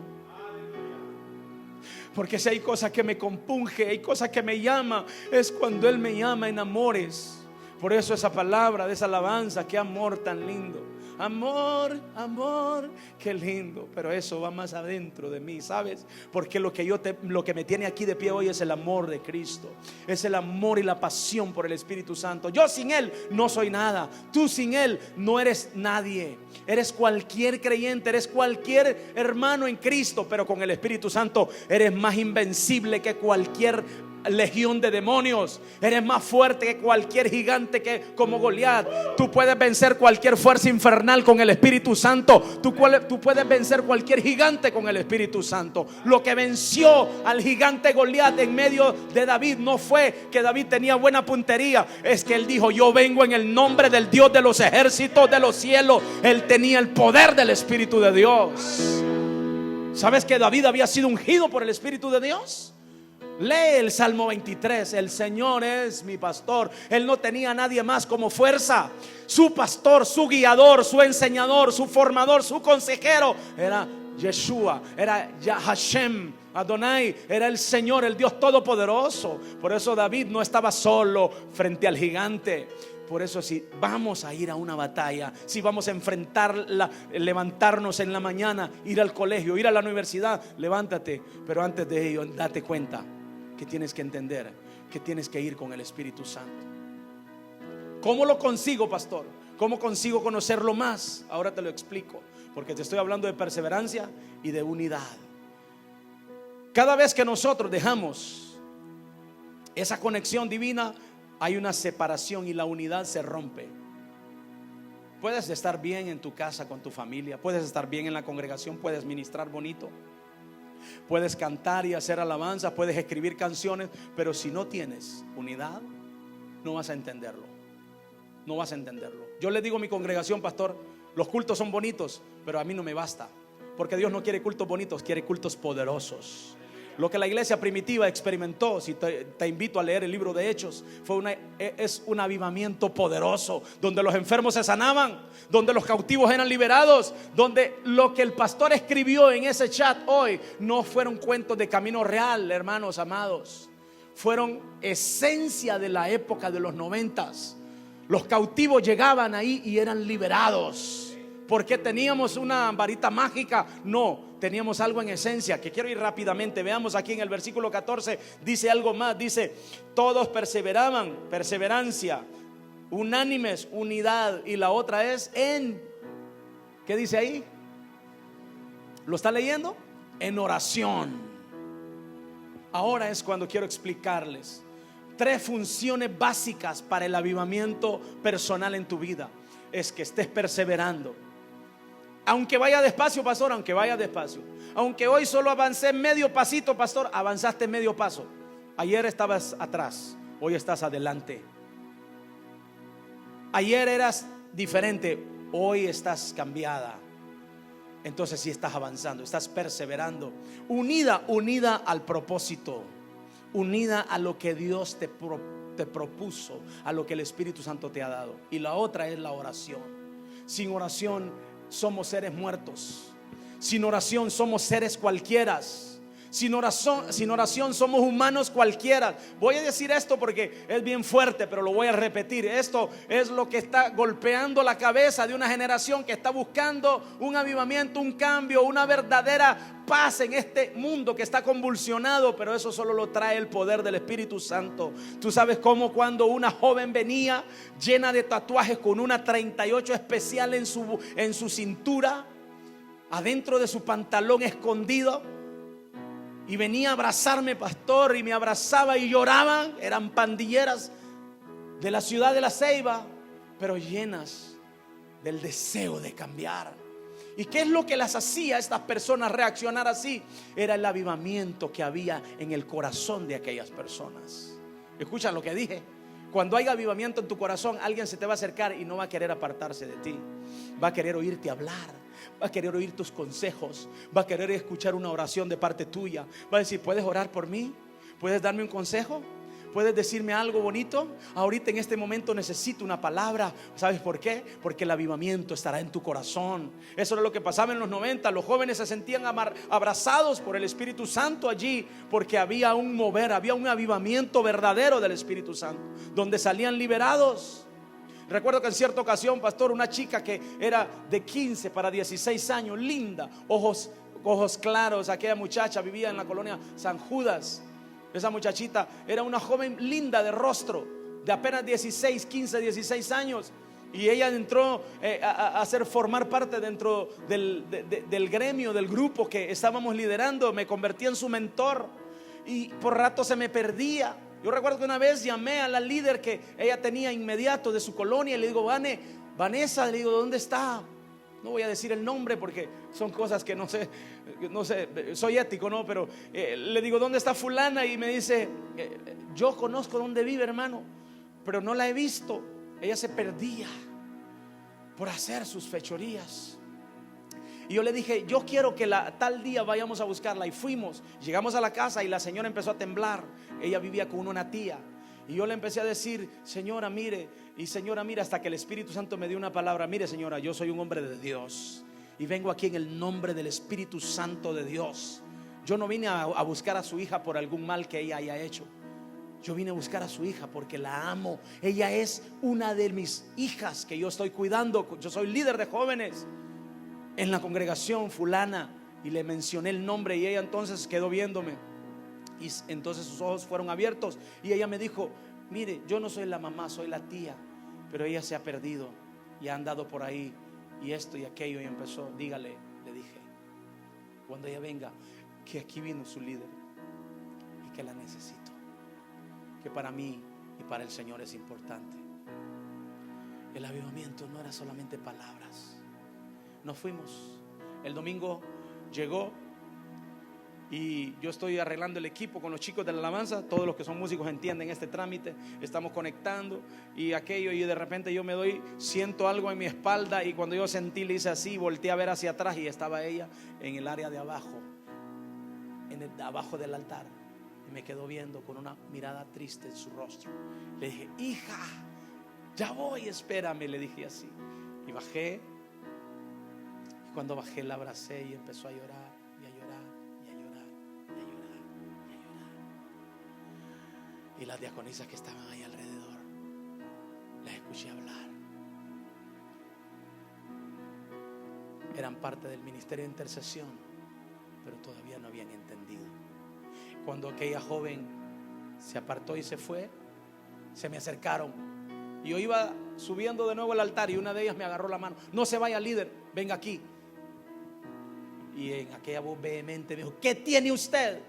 Porque si hay cosas que me compunge, hay cosas que me llama, es cuando Él me llama en amores. Por eso esa palabra de esa alabanza: qué amor tan lindo. amor, amor, qué lindo. Pero eso va más adentro de mí, ¿sabes? Porque lo que me tiene aquí de pie hoy es el amor de Cristo. Es el amor y la pasión por el Espíritu Santo. Yo sin Él no soy nada. Tú sin Él no eres nadie. Eres cualquier creyente, eres cualquier hermano en Cristo, pero con el Espíritu Santo eres más invencible que cualquier legión de demonios. Eres más fuerte que cualquier gigante, que como Goliat. Tú puedes vencer cualquier fuerza infernal con el Espíritu Santo. Tú puedes vencer cualquier gigante con el Espíritu Santo. Lo que venció al gigante Goliat en medio de David no fue que David tenía buena puntería, es que él dijo: yo vengo en el nombre del Dios de los ejércitos de los cielos. Él tenía el poder del Espíritu de Dios. ¿Sabes que David había sido ungido por el Espíritu de Dios? Lee el Salmo 23. El Señor es mi pastor. Él no tenía a nadie más como fuerza. Su pastor, su guiador, su enseñador, su formador, su consejero era Yeshua, era Hashem, Adonai, era el Señor, el Dios todopoderoso. Por eso David no estaba solo frente al gigante. Por eso, si vamos a ir a una batalla, si vamos a enfrentarla, levantarnos en la mañana, ir al colegio, ir a la universidad, levántate. Pero antes de ello, date cuenta que tienes que entender que tienes que ir con el Espíritu Santo. ¿Cómo lo consigo, pastor? ¿Cómo consigo conocerlo más? Ahora te lo explico, porque te estoy hablando de perseverancia y de unidad. Cada vez que nosotros dejamos esa conexión divina, hay una separación y la unidad se rompe. Puedes estar bien en tu casa con tu familia, puedes estar bien en la congregación, puedes ministrar bonito, puedes cantar y hacer alabanza, puedes escribir canciones, pero si no tienes unidad, no vas a entenderlo. No vas a entenderlo. Yo le digo a mi congregación: pastor, los cultos son bonitos, pero a mí no me basta, porque Dios no quiere cultos bonitos, quiere cultos poderosos. Lo que la iglesia primitiva experimentó, si te invito a leer el libro de Hechos, es un avivamiento poderoso, donde los enfermos se sanaban, donde los cautivos eran liberados, donde lo que el pastor escribió en ese chat hoy no fueron cuentos de camino real, hermanos amados, fueron esencia de la época de los 90s. Los cautivos llegaban ahí y eran liberados. ¿Porque teníamos una varita mágica? No, teníamos algo en esencia, que quiero ir rápidamente. Veamos aquí en el versículo 14, dice algo más. Dice: todos perseveraban, perseverancia, unánimes, unidad. Y la otra es en, ¿qué dice ahí? ¿Lo está leyendo? En oración. Ahora es cuando quiero explicarles 3 funciones básicas para el avivamiento personal en tu vida. Es que estés perseverando. Aunque vaya despacio, pastor, aunque vaya despacio. Aunque hoy solo avancé medio pasito, pastor, avanzaste medio paso. Ayer estabas atrás, hoy estás adelante. Ayer eras diferente, hoy estás cambiada. Entonces sí estás avanzando, estás perseverando. Unida al propósito, unida a lo que Dios te propuso, a lo que el Espíritu Santo te ha dado. Y la otra es la oración. Sin oración somos seres muertos. Sin oración somos seres cualquiera. Sin oración somos humanos cualquiera. Voy a decir esto porque es bien fuerte, pero lo voy a repetir. Esto es lo que está golpeando la cabeza de una generación que está buscando un avivamiento, un cambio, una verdadera paz en este mundo que está convulsionado. Pero eso solo lo trae el poder del Espíritu Santo. Tú sabes cómo cuando una joven venía llena de tatuajes, con una 38 especial en su cintura, adentro de su pantalón escondido, y venía a abrazarme, pastor, y me abrazaba y lloraban. Eran pandilleras de la ciudad de La Ceiba, pero llenas del deseo de cambiar. ¿Y qué es lo que las hacía a estas personas reaccionar así? Era el avivamiento que había en el corazón de aquellas personas. Escuchan lo que dije. Cuando hay avivamiento en tu corazón, alguien se te va a acercar y no va a querer apartarse de ti. Va a querer oírte hablar, va a querer oír tus consejos, va a querer escuchar una oración de parte tuya. Va a decir: ¿puedes orar por mí? ¿Puedes darme un consejo? ¿Puedes decirme algo bonito? Ahorita en este momento necesito una palabra. ¿Sabes por qué? Porque el avivamiento estará en tu corazón. Eso era lo que pasaba en los 90. Los jóvenes se sentían abrazados por el Espíritu Santo allí, porque había un mover, había un avivamiento verdadero del Espíritu Santo, donde salían liberados. Recuerdo que en cierta ocasión, pastor, una chica que era de 15 para 16 años, linda, ojos claros, aquella muchacha vivía en la colonia San Judas. Esa muchachita era una joven linda de rostro, de apenas 16, 15, 16 años. Y ella entró a formar parte dentro del gremio, del grupo que estábamos liderando. Me convertí en su mentor y por rato se me perdía. Yo recuerdo que una vez llamé a la líder que ella tenía inmediato de su colonia y le digo: Vanessa, le digo, ¿dónde está? No voy a decir el nombre porque son cosas que no sé, soy ético, ¿no? Pero le digo: ¿dónde está fulana? Y me dice: yo conozco dónde vive, hermano, pero no la he visto. Ella se perdía por hacer sus fechorías. Y yo le dije: yo quiero que tal día vayamos a buscarla. Y fuimos, llegamos a la casa y la señora empezó a temblar. Ella vivía con una tía. Y yo le empecé a decir: señora, mire, y señora, mire, hasta que el Espíritu Santo me dio una palabra: mire, señora, yo soy un hombre de Dios y vengo aquí en el nombre del Espíritu Santo de Dios. Yo no vine a buscar a su hija por algún mal que ella haya hecho. Yo vine a buscar a su hija porque la amo. Ella es una de mis hijas que yo estoy cuidando. Yo soy líder de jóvenes en la congregación fulana. Y le mencioné el nombre y ella entonces quedó viéndome. Y entonces sus ojos fueron abiertos y ella me dijo: mire, yo no soy la mamá, soy la tía, pero ella se ha perdido y ha andado por ahí y esto y aquello. Y empezó: dígale, le dije, cuando ella venga, que aquí vino su líder y que la necesito, que para mí y para el Señor es importante. El avivamiento no era solamente palabras. Nos fuimos. El domingo llegó y yo estoy arreglando el equipo con los chicos de la alabanza. Todos los que son músicos entienden este trámite. Estamos conectando y aquello, y de repente yo siento algo en mi espalda, y cuando yo sentí, le hice así, volteé a ver hacia atrás y estaba ella en el área de abajo, abajo del altar. Y me quedó viendo con una mirada triste en su rostro. Le dije: hija, ya voy, espérame, le dije así. Y bajé. Y cuando bajé la abracé y empezó a llorar, y a llorar, y a llorar, y a llorar, y a llorar. Y las diaconisas que estaban ahí alrededor, las escuché hablar. Eran parte del ministerio de intercesión, pero todavía no habían entendido. Cuando aquella joven se apartó y se fue, se me acercaron y yo iba subiendo de nuevo al altar, y una de ellas me agarró la mano: no se vaya, líder, venga aquí. Y en aquella voz vehemente me dijo: ¿qué tiene usted?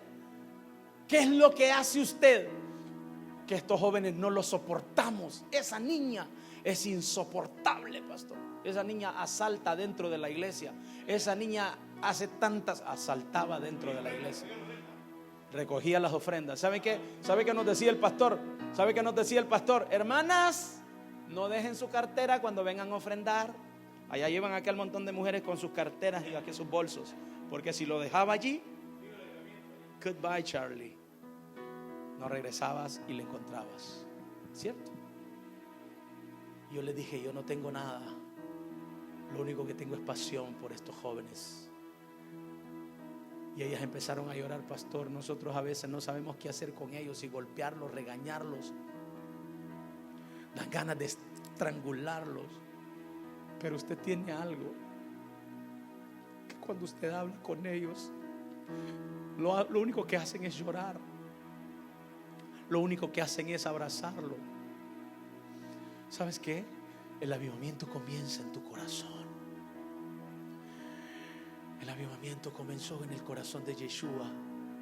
¿Qué es lo que hace usted? Que estos jóvenes no los soportamos. Esa niña es insoportable, pastor. Esa niña asalta dentro de la iglesia. Esa niña asaltaba dentro de la iglesia. Recogía las ofrendas. ¿Sabe qué? ¿Sabe qué nos decía el pastor? ¿Sabe qué nos decía el pastor? Hermanas, no dejen su cartera cuando vengan a ofrendar. Allá llevan aquel montón de mujeres con sus carteras y aquí sus bolsos, porque si lo dejaba allí, goodbye Charlie, no regresabas y le encontrabas, ¿cierto? Yo le dije: yo no tengo nada, lo único que tengo es pasión por estos jóvenes. Y ellas empezaron a llorar, pastor. Nosotros a veces no sabemos qué hacer con ellos, si golpearlos, regañarlos, dan ganas de estrangularlos. Pero usted tiene algo que cuando usted habla con ellos, lo único que hacen es llorar. Lo único que hacen es abrazarlo. ¿Sabes qué? El avivamiento comienza en tu corazón. El avivamiento comenzó en el corazón de Yeshua.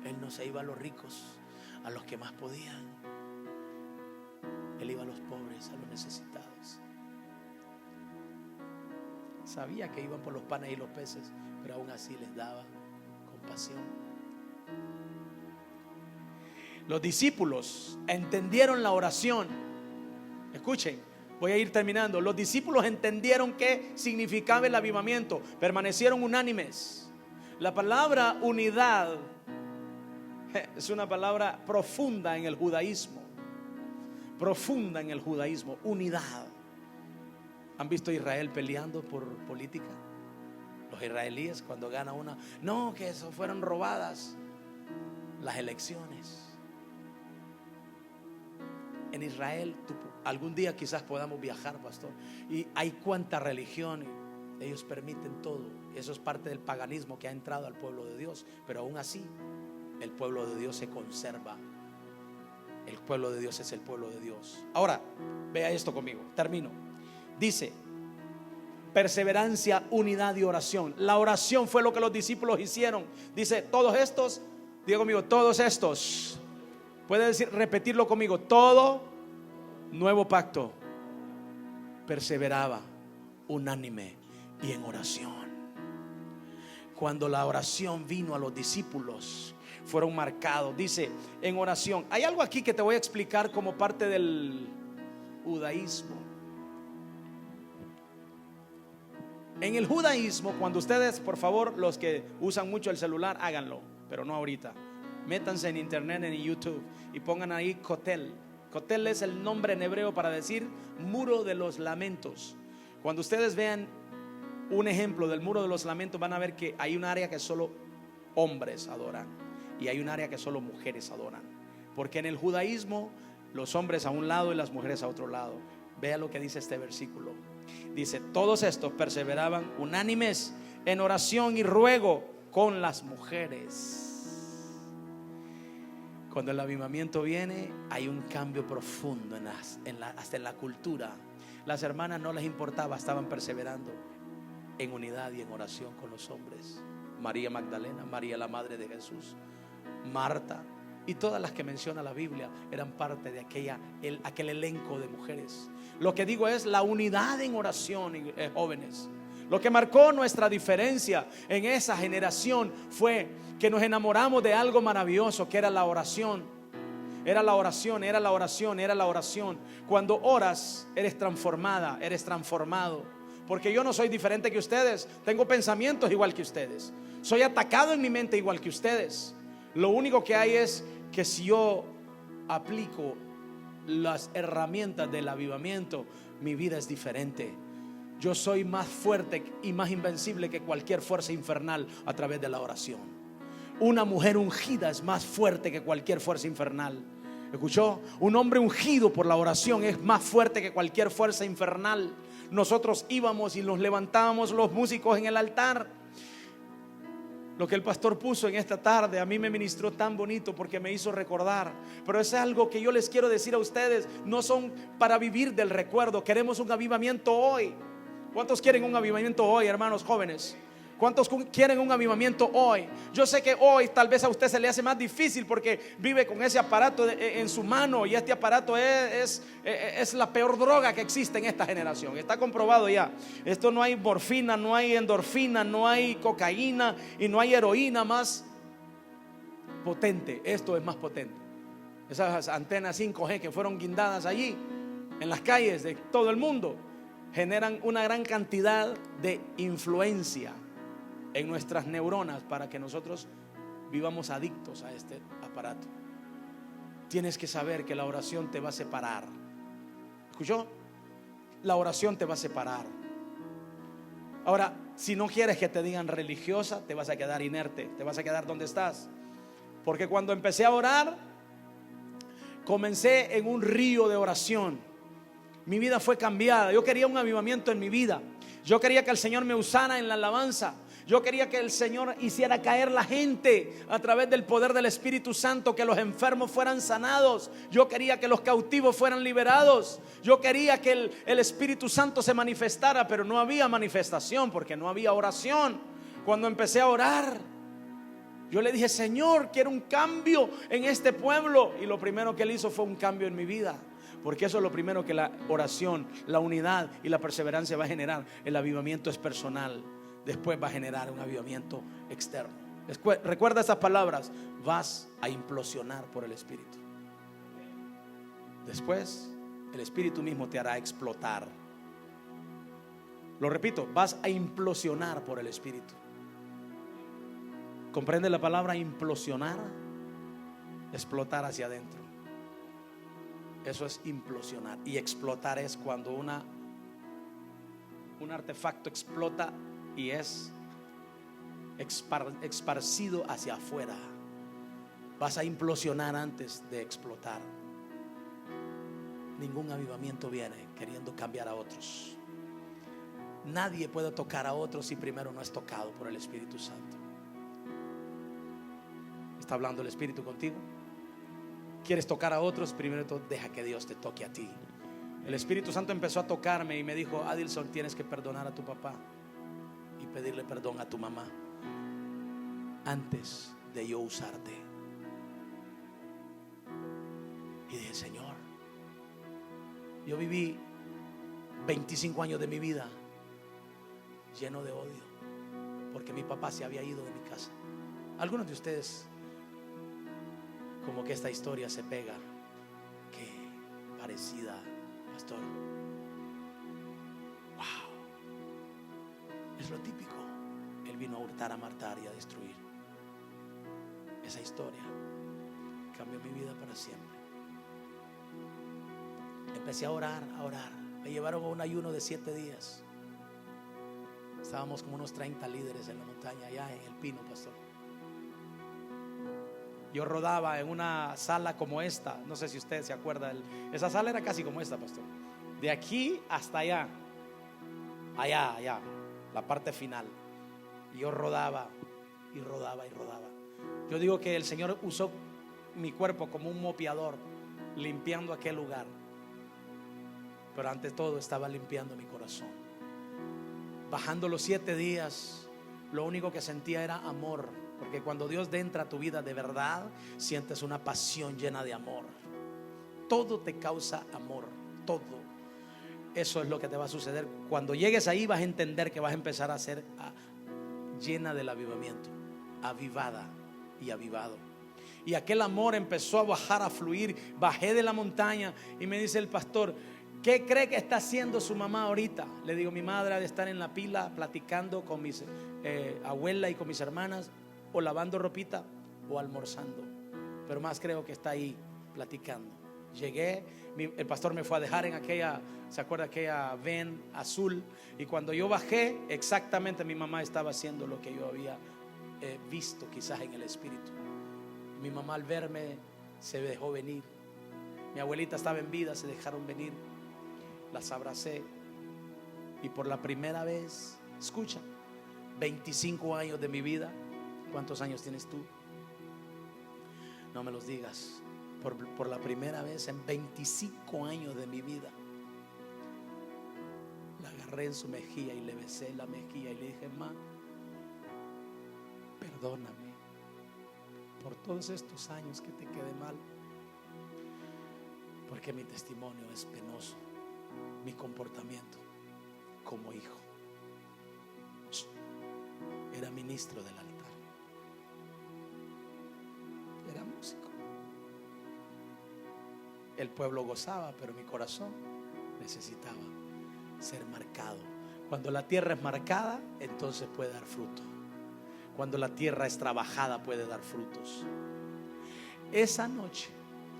Él no se iba a los ricos, a los que más podían. Él iba a los pobres, a los necesitados. Sabía que iban por los panes y los peces, pero aún así les daba compasión. Los discípulos entendieron la oración. Escuchen, voy a ir terminando. Los discípulos entendieron qué significaba el avivamiento. Permanecieron unánimes. La palabra unidad es una palabra profunda en el judaísmo. Profunda en el judaísmo, unidad. ¿Han visto a Israel peleando por política? Los israelíes cuando gana una, no, que eso fueron robadas las elecciones. En Israel, algún día quizás podamos viajar, pastor, y hay cuánta religión, y ellos permiten todo. Eso es parte del paganismo que ha entrado al pueblo de Dios, pero aún así el pueblo de Dios se conserva. El pueblo de Dios es el pueblo de Dios. Ahora, vea esto conmigo, termino. Dice: perseverancia, unidad y oración. La oración fue lo que los discípulos hicieron. Dice: todos estos, diga conmigo, todos estos. Puede decir, repetirlo conmigo: todo nuevo pacto perseveraba unánime y en oración. Cuando la oración vino a los discípulos, fueron marcados. Dice: en oración. Hay algo aquí que te voy a explicar como parte del judaísmo. En el judaísmo, cuando ustedes, por favor, los que usan mucho el celular, háganlo, pero no ahorita. Métanse en internet, en YouTube, y pongan ahí Kotel. Kotel es el nombre en hebreo para decir muro de los lamentos. Cuando ustedes vean un ejemplo del muro de los lamentos, van a ver que hay un área que solo hombres adoran y hay un área que solo mujeres adoran, porque en el judaísmo los hombres a un lado y las mujeres a otro lado. Vea lo que dice este versículo. Dice: todos estos perseveraban unánimes en oración y ruego con las mujeres. Cuando el avivamiento viene, hay un cambio profundo hasta en la cultura. Las hermanas no les importaba, estaban perseverando en unidad y en oración con los hombres. María Magdalena, María la madre de Jesús, Marta y todas las que menciona la Biblia eran parte de aquel elenco de mujeres. Lo que digo es la unidad en oración, jóvenes. Lo que marcó nuestra diferencia en esa generación fue que nos enamoramos de algo maravilloso, que era la oración. Era la oración, era la oración, era la oración. Cuando oras, eres transformada, eres transformado. Porque yo no soy diferente que ustedes. Tengo pensamientos igual que ustedes. Soy atacado en mi mente igual que ustedes. Lo único que hay es que si yo aplico las herramientas del avivamiento, mi vida es diferente. Yo soy más fuerte y más invencible que cualquier fuerza infernal a través de la oración. Una mujer ungida es más fuerte que cualquier fuerza infernal. ¿Escuchó? Un hombre ungido por la oración es más fuerte que cualquier fuerza infernal. Nosotros íbamos y nos levantábamos los músicos en el altar. Lo que el pastor puso en esta tarde a mí me ministró tan bonito, porque me hizo recordar. Pero es algo que yo les quiero decir a ustedes. No son para vivir del recuerdo. Queremos un avivamiento hoy. ¿Cuántos quieren un avivamiento hoy, hermanos jóvenes? ¿Cuántos quieren un avivamiento hoy? Yo sé que hoy tal vez a usted se le hace más difícil porque vive con ese aparato en su mano, y este aparato es la peor droga que existe en esta generación. Está comprobado ya. Esto no hay morfina, no hay endorfina, no hay cocaína y no hay heroína más potente. Esto es más potente. Esas antenas 5G que fueron guindadas allí en las calles de todo el mundo generan una gran cantidad de influencia en nuestras neuronas para que nosotros vivamos adictos a este aparato. Tienes que saber que la oración te va a separar. ¿Escuchó? La oración te va a separar. Ahora, si no quieres que te digan religiosa, te vas a quedar inerte, te vas a quedar donde estás. Porque cuando empecé a orar, comencé en un río de oración. Mi vida fue cambiada. Yo quería un avivamiento en mi vida. Yo quería que el Señor me usara en la alabanza. Yo quería que el Señor hiciera caer la gente a través del poder del Espíritu Santo, que los enfermos fueran sanados. Yo quería que los cautivos fueran liberados. Yo quería que el Espíritu Santo se manifestara, pero no había manifestación porque no había oración. Cuando empecé a orar, yo le dije: Señor, quiero un cambio en este pueblo. Y lo primero que Él hizo fue un cambio en mi vida. Porque eso es lo primero que la oración, la unidad y la perseverancia va a generar. El avivamiento es personal. Después va a generar un avivamiento externo. Recuerda esas palabras: vas a implosionar por el Espíritu. Después el Espíritu mismo te hará explotar. Lo repito: vas a implosionar por el Espíritu. ¿Comprende la palabra implosionar? Explotar hacia adentro. Eso es implosionar. Y explotar es cuando un artefacto explota y es esparcido hacia afuera. Vas a implosionar antes de explotar. ningún avivamiento viene queriendo cambiar a otros. Nadie puede tocar a otros si primero no es tocado por el Espíritu Santo. ¿Está hablando el Espíritu contigo? ¿Quieres tocar a otros? Primero deja que Dios te toque a ti. El Espíritu Santo empezó a tocarme y me dijo: Adilson, tienes que perdonar a tu papá y pedirle perdón a tu mamá antes de yo usarte. Y dije: Señor, yo viví 25 años de mi vida lleno de odio porque mi papá se había ido de mi casa. Algunos de ustedes, como que esta historia se pega, que parecida, pastor. Wow, es lo típico. Él vino a hurtar, a matar y a destruir. Esa historia cambió mi vida para siempre. Empecé a orar, a orar. Me llevaron a un ayuno de 7 días. Estábamos como unos 30 líderes en la montaña, allá en El Pino, pastor. Yo rodaba en una sala como esta. No sé si usted se acuerda. Esa sala era casi como esta, pastor. De aquí hasta allá. Allá, la parte final. Y yo rodaba y rodaba y rodaba. Yo digo que el Señor usó mi cuerpo como un mopeador, limpiando aquel lugar. Pero ante todo estaba limpiando mi corazón. Bajando los 7 días, lo único que sentía era amor. Porque cuando Dios entra a tu vida de verdad, sientes una pasión llena de amor. Todo te causa amor, todo. Eso es lo que te va a suceder. Cuando llegues ahí vas a entender que vas a empezar a ser llena del avivamiento, avivada y avivado. Y aquel amor empezó a bajar, a fluir. Bajé de la montaña y me dice el pastor: ¿qué cree que está haciendo su mamá ahorita? Le digo: mi madre ha de estar en la pila platicando con mis abuela y con mis hermanas, o lavando ropita, o almorzando. Pero más creo que está ahí platicando. Llegué, el pastor me fue a dejar en aquella, ¿se acuerda? Aquella van azul. Y cuando yo bajé, exactamente mi mamá estaba haciendo lo que yo había visto quizás en el espíritu. Mi mamá al verme se dejó venir. Mi abuelita estaba en vida, se dejaron venir. Las abracé y por la primera vez, escucha, 25 años de mi vida. ¿Cuántos años tienes tú? No me los digas. Por la primera vez en 25 años de mi vida, la agarré en su mejilla y le besé la mejilla y le dije: ma, perdóname por todos estos años que te quedé mal, porque mi testimonio es penoso, mi comportamiento como hijo. Era ministro del altar, era músico. El pueblo gozaba, pero mi corazón necesitaba ser marcado. Cuando la tierra es marcada, entonces puede dar fruto. Cuando la tierra es trabajada, puede dar frutos. Esa noche,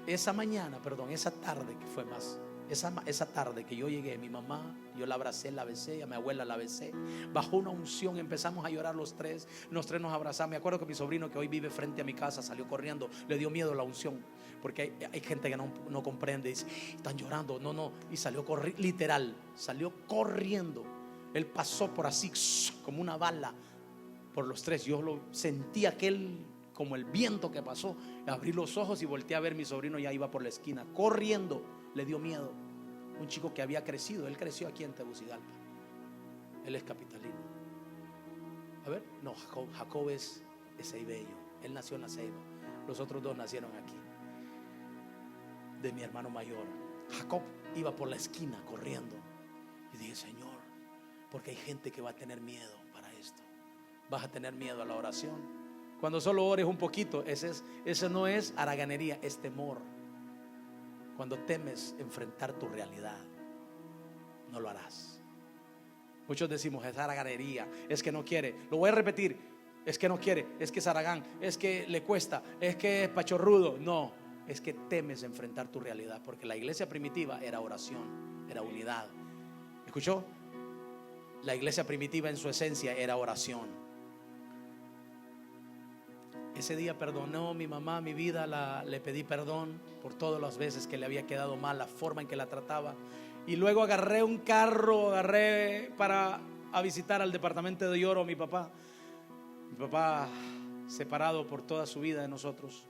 esa tarde que fue más, esa tarde que yo llegué, mi mamá, yo la abracé, la besé, a mi abuela la besé. Bajó una unción, empezamos a llorar los tres nos abrazamos. Me acuerdo que mi sobrino, que hoy vive frente a mi casa, salió corriendo. Le dio miedo la unción, porque hay gente que no comprende. Dice: están llorando. No, y salió corriendo, literal, salió corriendo. Él pasó por así como una bala por los tres. Yo lo sentí, aquel como el viento que pasó. Abrí los ojos y volteé a ver, mi sobrino ya iba por la esquina corriendo. Le dio miedo. Un chico que había crecido, él creció aquí en Tegucigalpa. Él es capitalino. A ver, no, Jacob es ceibeño. Él nació en La Ceiba. Los otros dos nacieron aquí, de mi hermano mayor. Jacob iba por la esquina corriendo. Y dije: Señor, porque hay gente que va a tener miedo para esto. Vas a tener miedo a la oración. Cuando solo ores un poquito, ese no es haraganería, es temor. Cuando temes enfrentar tu realidad, no lo harás. Muchos decimos: es haraganería, es que no quiere. Lo voy a repetir: es que no quiere, es que es haragán, es que le cuesta, es que es pachorrudo. No, es que temes enfrentar tu realidad. Porque la iglesia primitiva era oración, era unidad. ¿Escuchó? La iglesia primitiva en su esencia era oración. Ese día perdonó mi mamá mi vida, le pedí perdón por todas las veces que le había quedado mal, la forma en que la trataba. Y luego agarré un carro, para visitar al departamento de Lloro a mi papá. Mi papá separado por toda su vida de nosotros.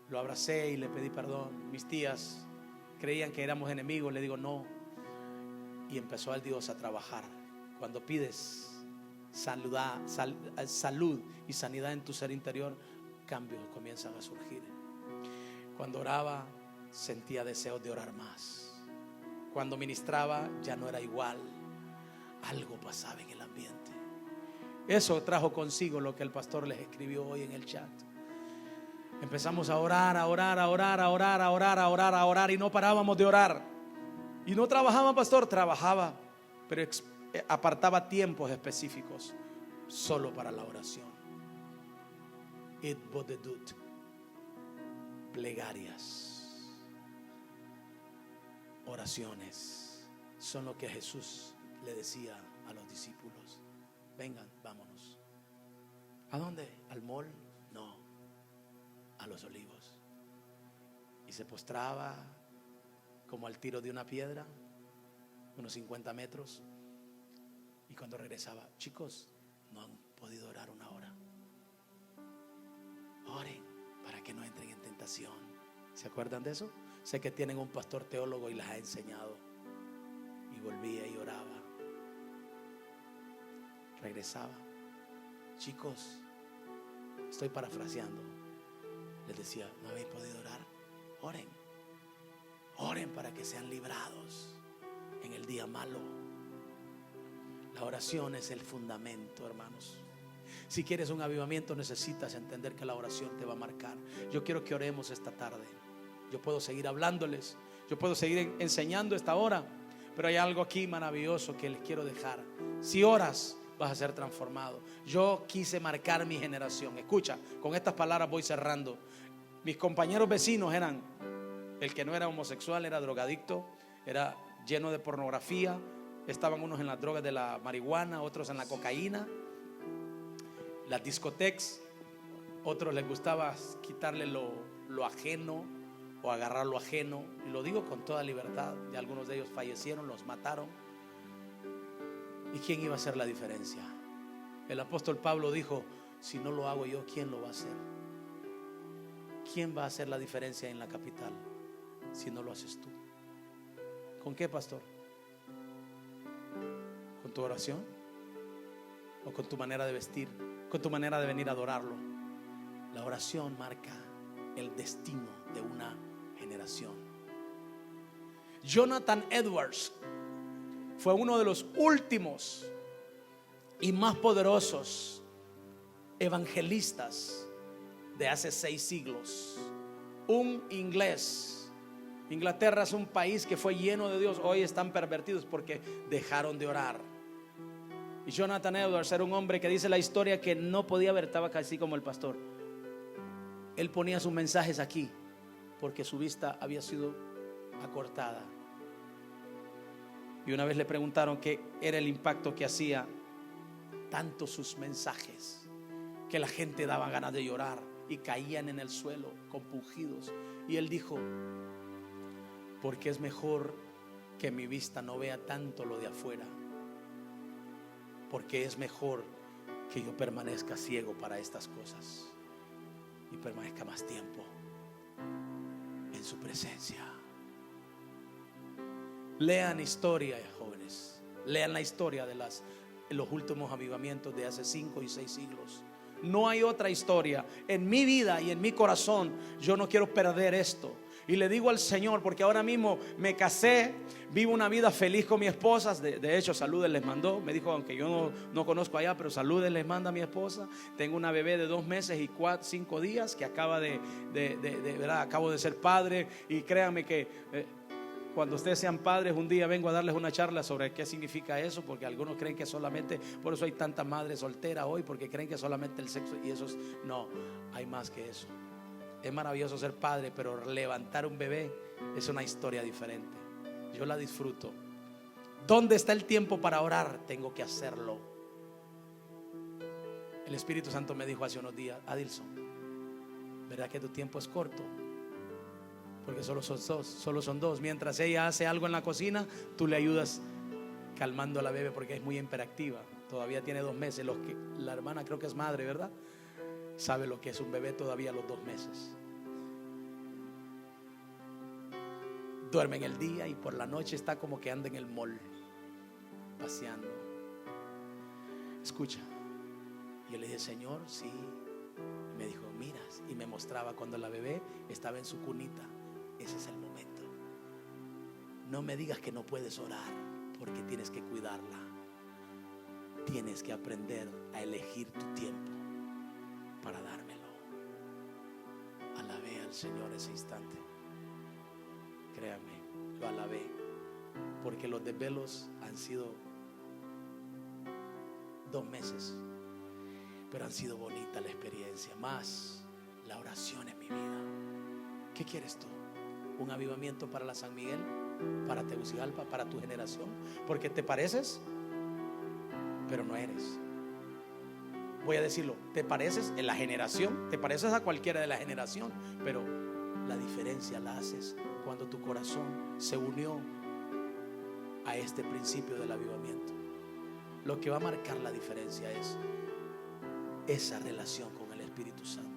Lo abracé y le pedí perdón. Mis tías creían que éramos enemigos, le digo no. Y empezó el Dios a trabajar. Cuando pides salud y sanidad en tu ser interior, cambios comienzan a surgir. Cuando oraba, sentía deseos de orar más. Cuando ministraba, ya no era igual. Algo pasaba en el ambiente. Eso trajo consigo lo que el pastor les escribió hoy en el chat. Empezamos a orar, y no parábamos de orar. Y no trabajaba, pastor, trabajaba, pero apartaba tiempos específicos solo para la oración. It bodedut, plegarias, oraciones son lo que Jesús le decía a los discípulos: vengan, vámonos. ¿A dónde? ¿Al mall? No, a los Olivos. Y se postraba como al tiro de una piedra, unos 50 metros. Y cuando regresaba: chicos, no han podido orar una hora. Oren para que no entren en tentación. ¿Se acuerdan de eso? Sé que tienen un pastor teólogo y les ha enseñado. Y volvía y oraba. Regresaba: chicos, estoy parafraseando, les decía: ¿no habéis podido orar? Oren. Oren para que sean librados en el día malo. La oración es el fundamento, hermanos. Si quieres un avivamiento, necesitas entender que la oración te va a marcar. Yo quiero que oremos esta tarde. Yo puedo seguir hablándoles, yo puedo seguir enseñando esta hora, pero hay algo aquí maravilloso que les quiero dejar. Si oras, vas a ser transformado. Yo quise marcar mi generación. Escucha, con estas palabras voy cerrando. Mis compañeros vecinos eran: el que no era homosexual era drogadicto, era lleno de pornografía. Estaban unos en las drogas de la marihuana, otros en la cocaína, las discotecas. Otros les gustaba quitarle lo ajeno o agarrar lo ajeno. Y lo digo con toda libertad. Y algunos de ellos fallecieron, los mataron. ¿Y quién iba a hacer la diferencia? El apóstol Pablo dijo: si no lo hago yo, ¿quién lo va a hacer? ¿Quién va a hacer la diferencia en la capital si no lo haces tú? ¿Con qué, pastor? ¿Con tu oración? ¿O con tu manera de vestir? ¿Con tu manera de venir a adorarlo? La oración marca el destino de una generación. Jonathan Edwards fue uno de los últimos y más poderosos evangelistas de hace 6 siglos. Un inglés. Inglaterra es un país que fue lleno de Dios. Hoy están pervertidos porque dejaron de orar. Y Jonathan Edwards era un hombre que dice la historia que no podía ver, estaba casi como el pastor. Él ponía sus mensajes aquí porque su vista había sido acortada. Y una vez le preguntaron qué era el impacto que hacía tanto sus mensajes, que la gente daba ganas de llorar y caían en el suelo compungidos. Y él dijo: porque es mejor que mi vista no vea tanto lo de afuera, porque es mejor que yo permanezca ciego para estas cosas y permanezca más tiempo en su presencia. Lean historia, jóvenes. Lean la historia de los últimos avivamientos de hace 5 y 6 siglos. No hay otra historia. En mi vida y en mi corazón yo no quiero perder esto. Y le digo al Señor, porque ahora mismo me casé, vivo una vida feliz con mi esposa. De hecho, saludes les mandó. Me dijo, aunque yo no conozco allá, pero saludes les manda a mi esposa. Tengo una bebé de 2 meses y 5 días que acaba ¿verdad? Acabo de ser padre. Y créanme que cuando ustedes sean padres, un día vengo a darles una charla sobre qué significa eso, porque algunos creen que solamente, por eso hay tantas madres solteras hoy, porque creen que solamente el sexo, y eso no, hay más que eso. Es maravilloso ser padre, pero levantar un bebé es una historia diferente. Yo la disfruto. ¿Dónde está el tiempo para orar? Tengo que hacerlo. El Espíritu Santo me dijo hace unos días: Adilson, ¿verdad que tu tiempo es corto? Porque solo son dos. Mientras ella hace algo en la cocina, tú le ayudas calmando a la bebé, porque es muy hiperactiva. Todavía tiene 2 meses. La hermana creo que es madre, ¿verdad? Sabe lo que es un bebé todavía a los 2 meses. Duerme en el día y por la noche está como que anda en el mall, paseando. Escucha. Yo le dije: Señor, sí. Y me dijo: miras. Y me mostraba cuando la bebé estaba en su cunita. Ese es el momento. No me digas que no puedes orar, porque tienes que cuidarla. Tienes que aprender a elegir tu tiempo para dármelo. Alabé al Señor ese instante. Créame, lo alabé, porque los desvelos han sido 2 meses, pero han sido bonita la experiencia, más la oración en mi vida. ¿Qué quieres tú? ¿Un avivamiento para la San Miguel? ¿Para Tegucigalpa? ¿Para tu generación? Porque te pareces, pero no eres. Voy a decirlo: te pareces en la generación, te pareces a cualquiera de la generación, pero la diferencia la haces cuando tu corazón se unió a este principio del avivamiento. Lo que va a marcar la diferencia es esa relación con el Espíritu Santo.